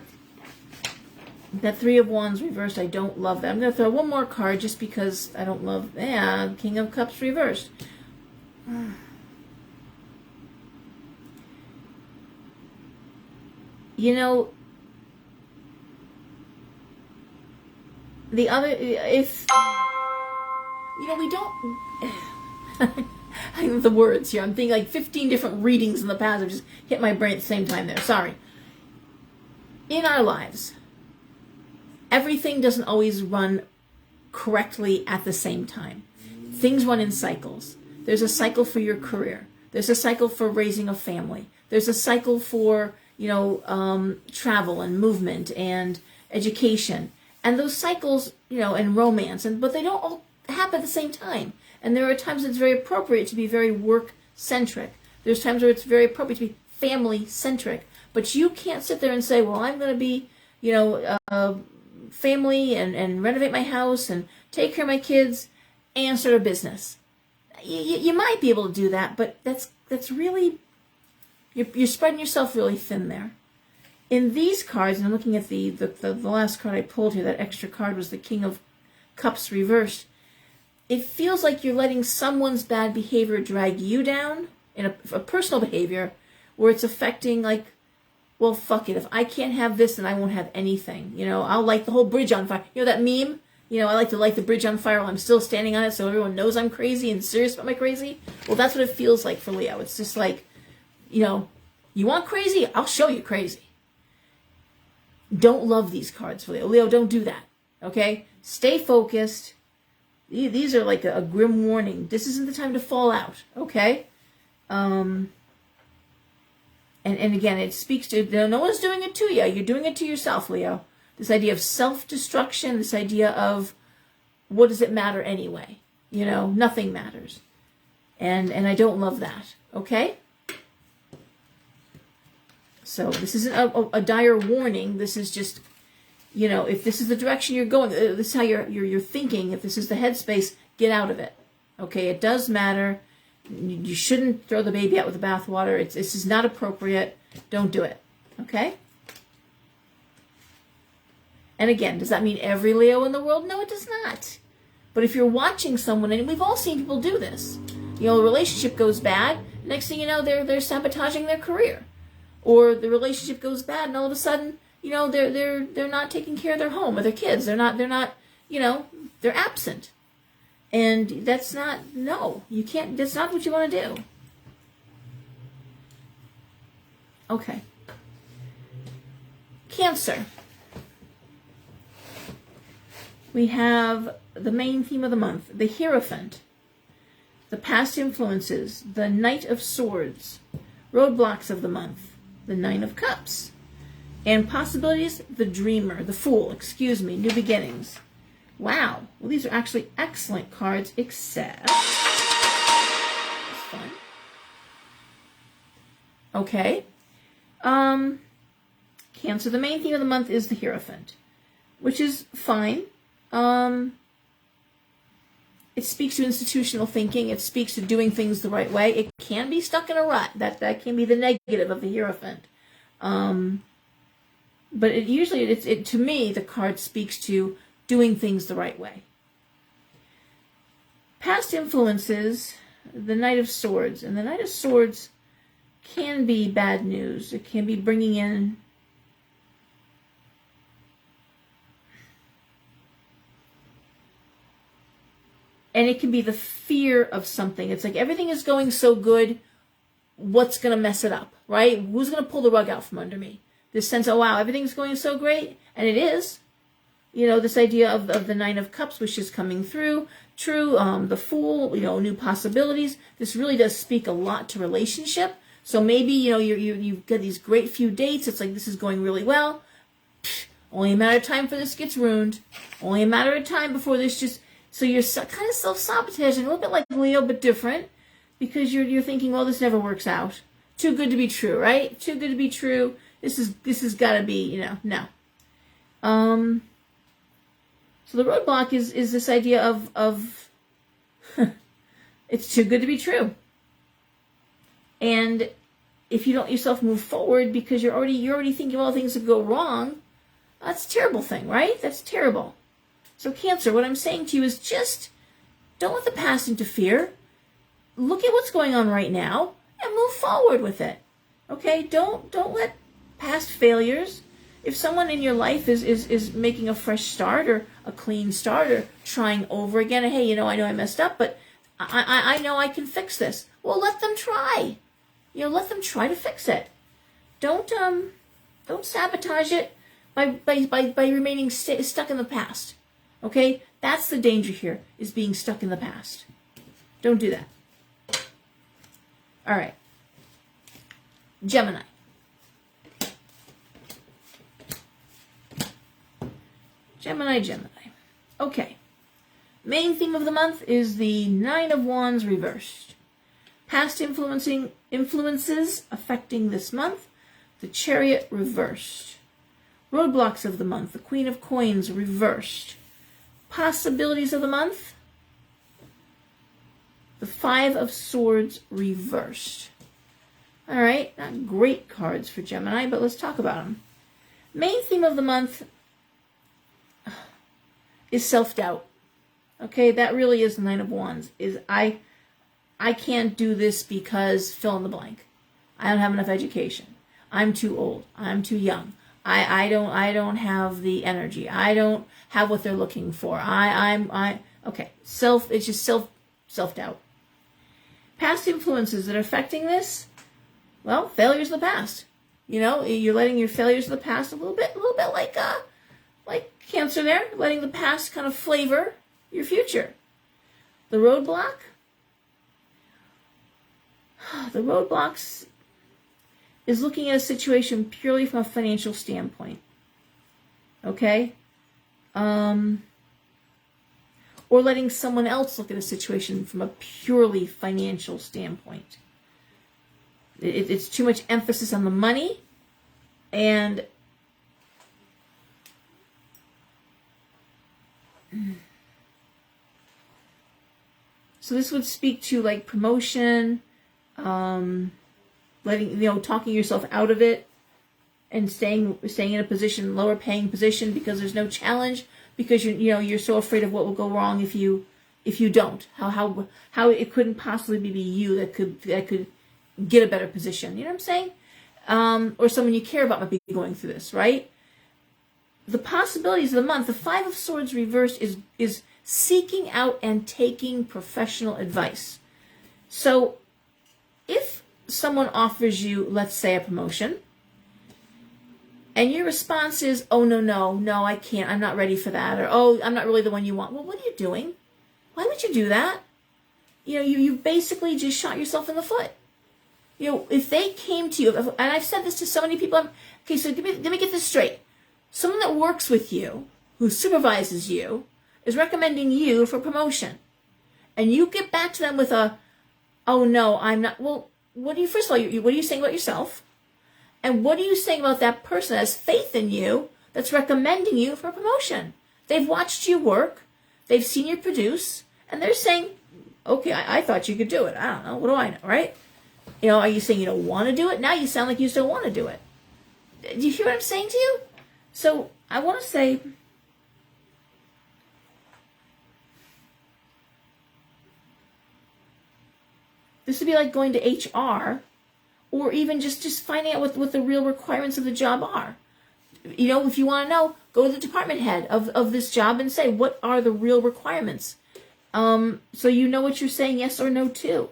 That Three of Wands reversed, I don't love that. I'm going to throw one more card just because I don't love... Yeah, King of Cups reversed. You know, the other... If... You know, we don't... I have the words here. I'm thinking like 15 different readings in the past. I just hit my brain at the same time there. Sorry. In our lives... Everything doesn't always run correctly at the same time. Things run in cycles. There's a cycle for your career. There's a cycle for raising a family. There's a cycle for, you know, travel and movement and education. And those cycles, you know, and romance, but they don't all happen at the same time. And there are times it's very appropriate to be very work-centric. There's times where it's very appropriate to be family-centric. But you can't sit there and say, well, I'm going to be, you know, family and renovate my house and take care of my kids and start a business. You might be able to do that, but that's really, you're spreading yourself really thin there. In these cards, and I'm looking at the last card I pulled here, that extra card was the King of Cups reversed. It feels like you're letting someone's bad behavior drag you down in a personal behavior where it's affecting, like, well, fuck it. If I can't have this, then I won't have anything. You know, I'll light the whole bridge on fire. You know that meme? You know, I like to light the bridge on fire while I'm still standing on it so everyone knows I'm crazy and serious about my crazy. Well, that's what it feels like for Leo. It's just like, you know, you want crazy? I'll show you crazy. Don't love these cards for Leo. Leo, don't do that. Okay? Stay focused. These are like a grim warning. This isn't the time to fall out. Okay? And again, it speaks to, no one's doing it to you. You're doing it to yourself, Leo. This idea of self-destruction, this idea of what does it matter anyway? You know, nothing matters. And I don't love that, okay? So this isn't a dire warning. This is just, you know, if this is the direction you're going, this is how you're thinking, if this is the headspace, get out of it, okay? It does matter. You shouldn't throw the baby out with the bathwater. This is not appropriate. Don't do it. Okay? And again, does that mean every Leo in the world? No, it does not. But if you're watching someone, and we've all seen people do this, you know, a relationship goes bad, next thing you know, they're sabotaging their career. Or the relationship goes bad, and all of a sudden, you know, they're not taking care of their home or their kids. They're not, you know, they're absent. And that's not, no, you can't, that's not what you want to do. Okay. Cancer. We have the main theme of the month, the Hierophant, the past influences, the Knight of Swords, roadblocks of the month, the Nine of Cups, and possibilities, the Dreamer, the Fool, new beginnings. Wow. Well, these are actually excellent cards, except... That's fun. Okay. Cancer, the main theme of the month is the Hierophant, which is fine. It speaks to institutional thinking. It speaks to doing things the right way. It can be stuck in a rut. That can be the negative of the Hierophant. But it usually, to me, the card speaks to doing things the right way. Past influences, the Knight of Swords. And the Knight of Swords can be bad news. It can be bringing in and it can be the fear of something. It's like everything is going so good, what's going to mess it up, right? Who's going to pull the rug out from under me? This sense, oh wow, everything's going so great, and it is. You know, this idea of the Nine of Cups, which is coming through. True, the Fool, you know, new possibilities. This really does speak a lot to relationship. So maybe, you know, you've got these great few dates. It's like this is going really well. Pfft, only a matter of time before this gets ruined. Only a matter of time before this just... So you're kind of self-sabotaging, a little bit like Leo, but different. Because you're thinking, well, this never works out. Too good to be true, right? Too good to be true. This has got to be, no. So the roadblock is this idea of it's too good to be true. And if you don't let yourself move forward because you're already thinking of all things that go wrong, that's a terrible thing, right? That's terrible. So Cancer, what I'm saying to you is just don't let the past interfere. Look at what's going on right now and move forward with it. Okay? Don't let past failures. If someone in your life is making a fresh start or a clean start or trying over again, and hey, I know I messed up, but I know I can fix this. Well, let them try. Let them try to fix it. Don't sabotage it by remaining stuck in the past. Okay? That's the danger here, is being stuck in the past. Don't do that. All right. Gemini. Gemini. Okay. Main theme of the month is the Nine of Wands reversed. Past influences affecting this month. The Chariot reversed. Roadblocks of the month. The Queen of Coins reversed. Possibilities of the month. The Five of Swords reversed. All right, not great cards for Gemini, but let's talk about them. Main theme of the month is self-doubt. Okay, that really is the Nine of Wands. Is I can't do this because fill in the blank. I don't have enough education. I'm too old. I'm too young. I don't have the energy. I don't have what they're looking for. Okay. It's just self-doubt. Past influences that are affecting this, well, failures of the past. You're letting your failures of the past a little bit like Cancer there, letting the past kind of flavor your future. The roadblocks is looking at a situation purely from a financial standpoint. Okay? Or letting someone else look at a situation from a purely financial standpoint. It's too much emphasis on the money, and so this would speak to like promotion, talking yourself out of it, and staying in a position, lower paying position because there's no challenge, because you're so afraid of what will go wrong if you don't. How it couldn't possibly be you that could get a better position. You know what I'm saying? Or someone you care about might be going through this, right? The possibilities of the month, the Five of Swords reversed is seeking out and taking professional advice. So if someone offers you, let's say, a promotion, and your response is, oh, no, I can't, I'm not ready for that, or, oh, I'm not really the one you want. Well, what are you doing? Why would you do that? You basically just shot yourself in the foot. If they came to you, and I've said this to so many people, okay, so let me get this straight. Someone that works with you, who supervises you, is recommending you for promotion. And you get back to them with a, oh no, I'm not, well, first of all, what are you saying about yourself? And what are you saying about that person that has faith in you that's recommending you for promotion? They've watched you work, they've seen you produce, and they're saying, okay, I thought you could do it. I don't know, what do I know, right? Are you saying you don't want to do it? Now you sound like you still want to do it. Do you hear what I'm saying to you? So I want to say, this would be like going to HR, or even just finding out what the real requirements of the job are. If you want to know, go to the department head of this job and say, what are the real requirements? So you know what you're saying yes or no to.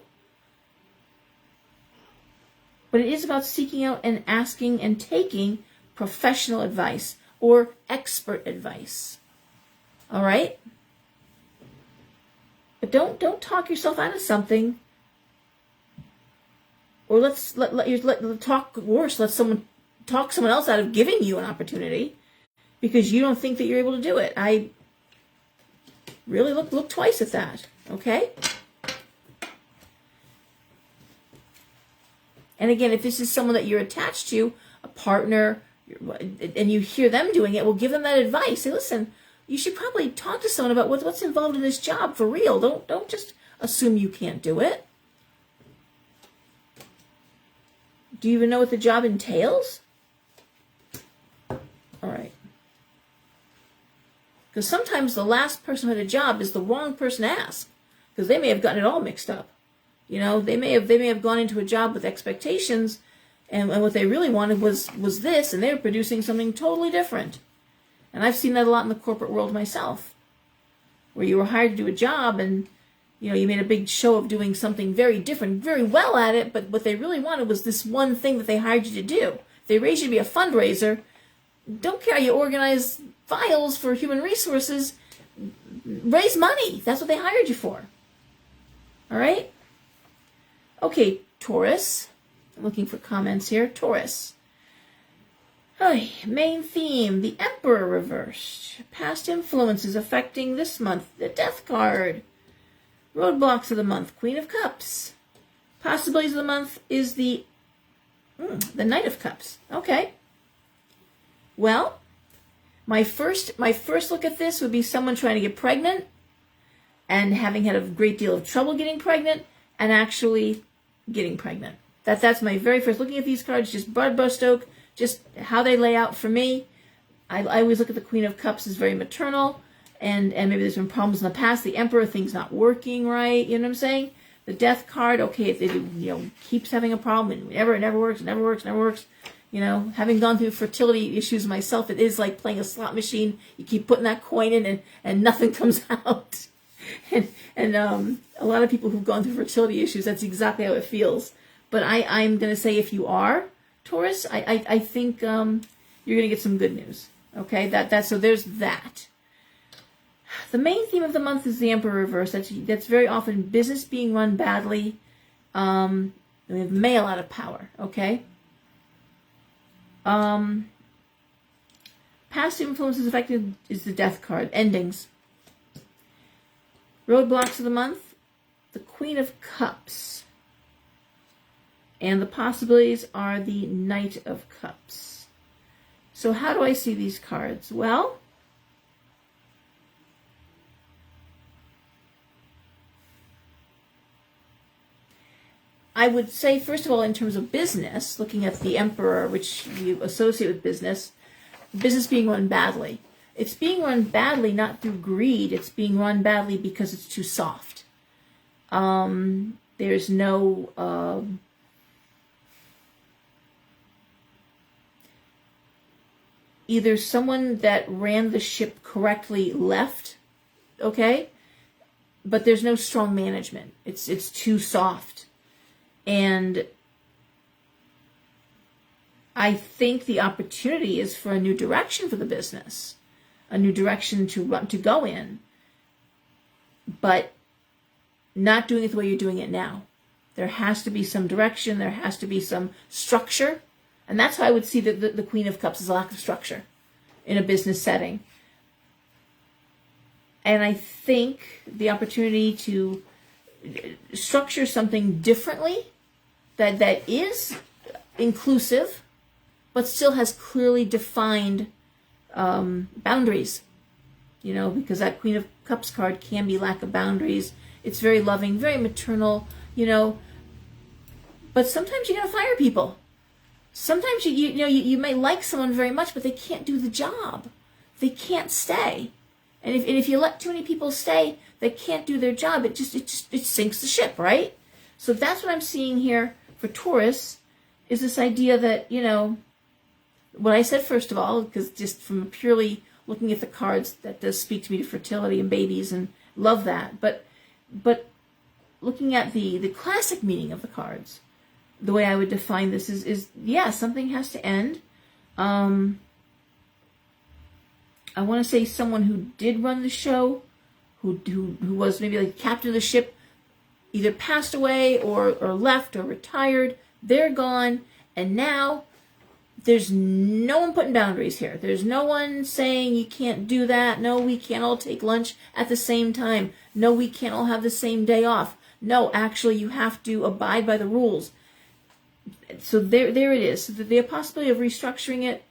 But it is about seeking out and asking and taking professional advice or expert advice. All right? But don't talk yourself out of something. Or let talk worse. Let someone talk someone else out of giving you an opportunity because you don't think that you're able to do it. I really look twice at that. Okay? And again, if this is someone that you're attached to, a partner, and you hear them doing it, well, give them that advice. Say, listen, you should probably talk to someone about what's involved in this job for real. Don't just assume you can't do it. Do you even know what the job entails? All right. Because sometimes the last person who had a job is the wrong person to ask, because they may have gotten it all mixed up. You know, they may have gone into a job with expectations, and what they really wanted was this, and they were producing something totally different. And I've seen that a lot in the corporate world myself, where you were hired to do a job, and you know, you made a big show of doing something very different, very well at it, but what they really wanted was this one thing that they hired you to do. If they raised you to be a fundraiser, don't care how you organize files for human resources, raise money. That's what they hired you for. All right? Okay, Taurus. I'm looking for comments here. Taurus. Okay, main theme, the Emperor reversed. Past influences affecting this month. The Death card. Roadblocks of the month, Queen of Cups. Possibilities of the month is the Knight of Cups. Okay. Well, my first look at this would be someone trying to get pregnant and having had a great deal of trouble getting pregnant and actually getting pregnant. That's my very first looking at these cards, just broad brushstroke, just how they lay out for me. I always look at the Queen of Cups as very maternal. And maybe there's been problems in the past. The Emperor, things not working right. You know what I'm saying? The Death card, okay, it keeps having a problem and it never works. You know, having gone through fertility issues myself, it is like playing a slot machine. You keep putting that coin in and nothing comes out. And a lot of people who've gone through fertility issues, that's exactly how it feels. But I'm going to say, if you are Taurus, I think you're going to get some good news. Okay, so there's that. The main theme of the month is the Emperor reverse. That's very often business being run badly. We have male out of power. Okay. Past influences affected is the Death card. Endings. Roadblocks of the month, the Queen of Cups. And the possibilities are the Knight of Cups. So how do I see these cards? Well, I would say, first of all, in terms of business, looking at the Emperor, which you associate with business being run badly. It's being run badly not through greed. It's being run badly because it's too soft. There's no... either someone that ran the ship correctly left, okay? But there's no strong management. It's too soft. And I think the opportunity is for a new direction for the business, a new direction to go in, but not doing it the way you're doing it now. There has to be some direction. There has to be some structure. And that's how I would see the Queen of Cups as a lack of structure in a business setting. And I think the opportunity to structure something differently that is inclusive, but still has clearly defined boundaries. You know, because that Queen of Cups card can be lack of boundaries. It's very loving, very maternal, you know. But sometimes you gotta fire people. Sometimes you may like someone very much, but they can't do the job. They can't stay. And if you let too many people stay that can't do their job, it sinks the ship, right? So that's what I'm seeing here for Taurus, is this idea that, you know, what I said first of all, because just from purely looking at the cards, that does speak to me to fertility and babies, and love that. But looking at the classic meaning of the cards, the way I would define this is yeah, something has to end. I want to say someone who did run the show, who was maybe like captain of the ship, either passed away or left or retired. They're gone, and now there's no one putting boundaries here. There's no one saying you can't do that. No, we can't all take lunch at the same time. No, we can't all have the same day off. No, actually, you have to abide by the rules. So there it is. So the possibility of restructuring it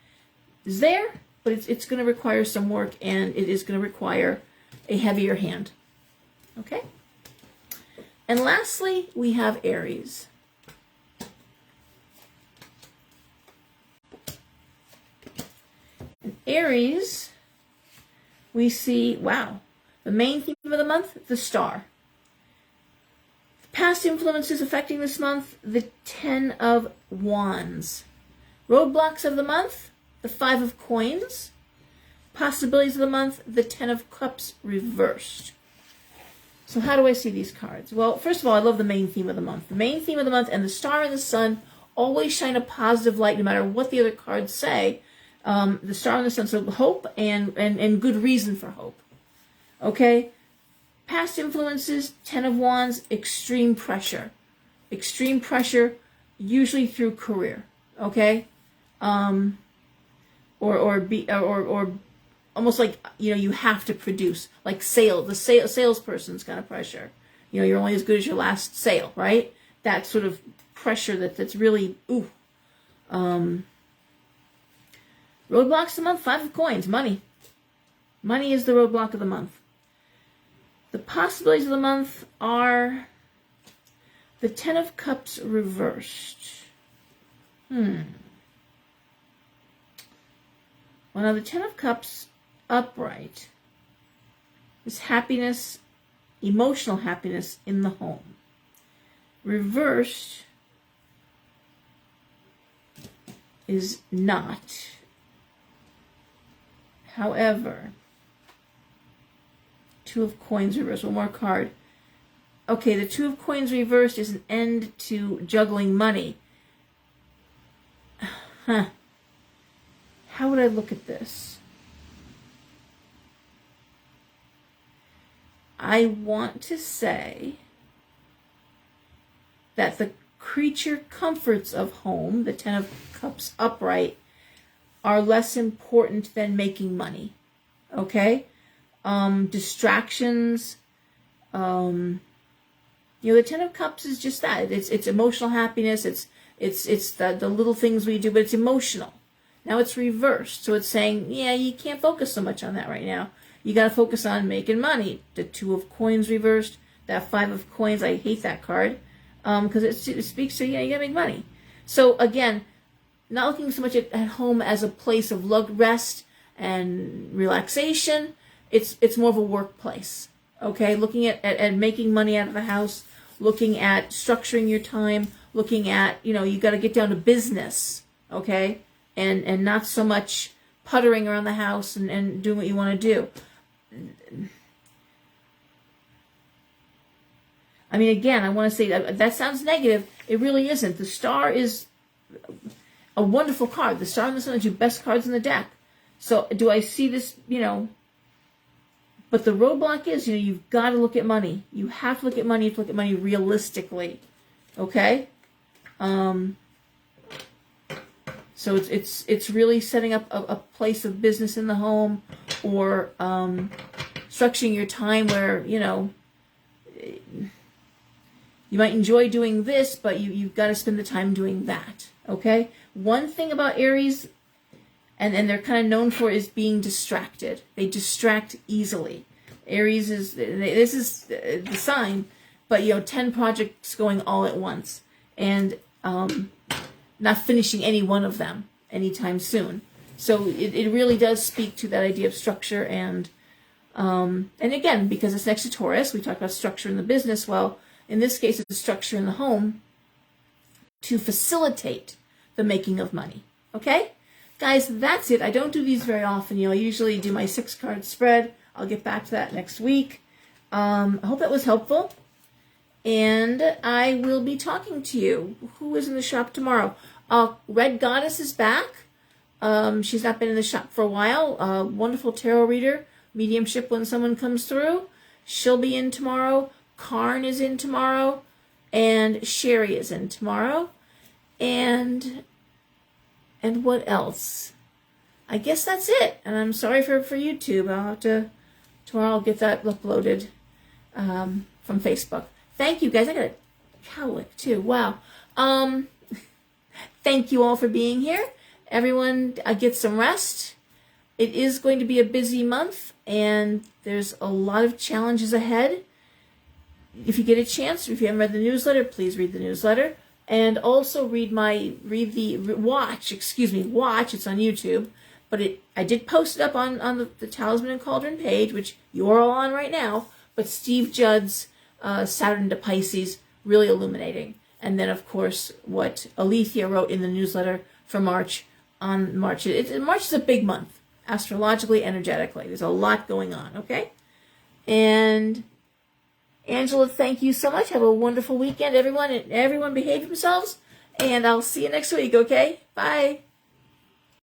is there, but it's going to require some work, and it is going to require a heavier hand. Okay? And lastly, we have Aries. In Aries, we see, wow, the main theme of the month, the star. Past influences affecting this month, the 10 of Wands. Roadblocks of the month, the 5 of Coins. Possibilities of the month, the 10 of Cups reversed. So how do I see these cards? Well, first of all, I love the main theme of the month. The main theme of the month and the star and the sun always shine a positive light no matter what the other cards say. The star and the sun, so hope and good reason for hope. Okay? Past influences, 10 of Wands, extreme pressure. Extreme pressure, usually through career. Okay? Or almost like, you have to produce. Like the salesperson's kind of pressure. You're only as good as your last sale, right? That sort of pressure that's really, ooh. Roadblocks of the month, 5 of Coins, money. Money is the roadblock of the month. The possibilities of the month are the 10 of Cups reversed. Well, now the 10 of Cups upright is happiness, emotional happiness in the home. Reversed is not. However, 2 of Coins reversed. One more card. Okay, the 2 of Coins reversed is an end to juggling money. How would I look at this? I want to say that the creature comforts of home, the 10 of Cups upright, are less important than making money. Okay? Distractions. The 10 of Cups is just that. It's emotional happiness. It's the little things we do, but it's emotional. Now it's reversed. So it's saying, yeah, you can't focus so much on that right now. You got to focus on making money. The 2 of Coins reversed. That 5 of Coins, I hate that card. Because it speaks to, you got to make money. So again, not looking so much at home as a place of rest and relaxation. It's more of a workplace, okay? Looking at making money out of the house, looking at structuring your time, looking at, you got to get down to business, okay? And not so much puttering around the house and doing what you want to do. I mean, again, I want to say that sounds negative. It really isn't. The star is a wonderful card. The star and the sun are the 2 best cards in the deck. So do I see this, But the roadblock is, you've got to look at money. You have to look at money. You have to look at money realistically. Okay? So it's really setting up a place of business in the home, or structuring your time where, you might enjoy doing this, but you've got to spend the time doing that. Okay? One thing about Aries, and they're kind of known for, is being distracted. They distract easily. Aries this is the sign, but 10 projects going all at once, and not finishing any one of them anytime soon. So it really does speak to that idea of structure, and again, because it's next to Taurus, we talked about structure in the business. Well, in this case, it's a structure in the home to facilitate the making of money. Okay? Guys, that's it. I don't do these very often. I usually do my 6-card spread. I'll get back to that next week. I hope that was helpful. And I will be talking to you. Who is in the shop tomorrow? Red Goddess is back. She's not been in the shop for a while. Wonderful tarot reader. Mediumship when someone comes through. She'll be in tomorrow. Karn is in tomorrow. And Sherry is in tomorrow. And what else? I guess that's it. And I'm sorry for YouTube. I'll have to, tomorrow I'll get that uploaded from Facebook. Thank you, guys. I got a cowlick, too. Wow. Thank you all for being here. Everyone, get some rest. It is going to be a busy month, and there's a lot of challenges ahead. If you get a chance, if you haven't read the newsletter, please read the newsletter. And also watch, it's on YouTube. But I did post it up on the Talisman and Cauldron page, which you're all on right now. But Steve Judd's Saturn into Pisces, really illuminating. And then, of course, what Alethea wrote in the newsletter for March on March. March is a big month, astrologically, energetically. There's a lot going on, okay? And Angela, thank you so much. Have a wonderful weekend, everyone. And everyone behave themselves. And I'll see you next week, okay? Bye.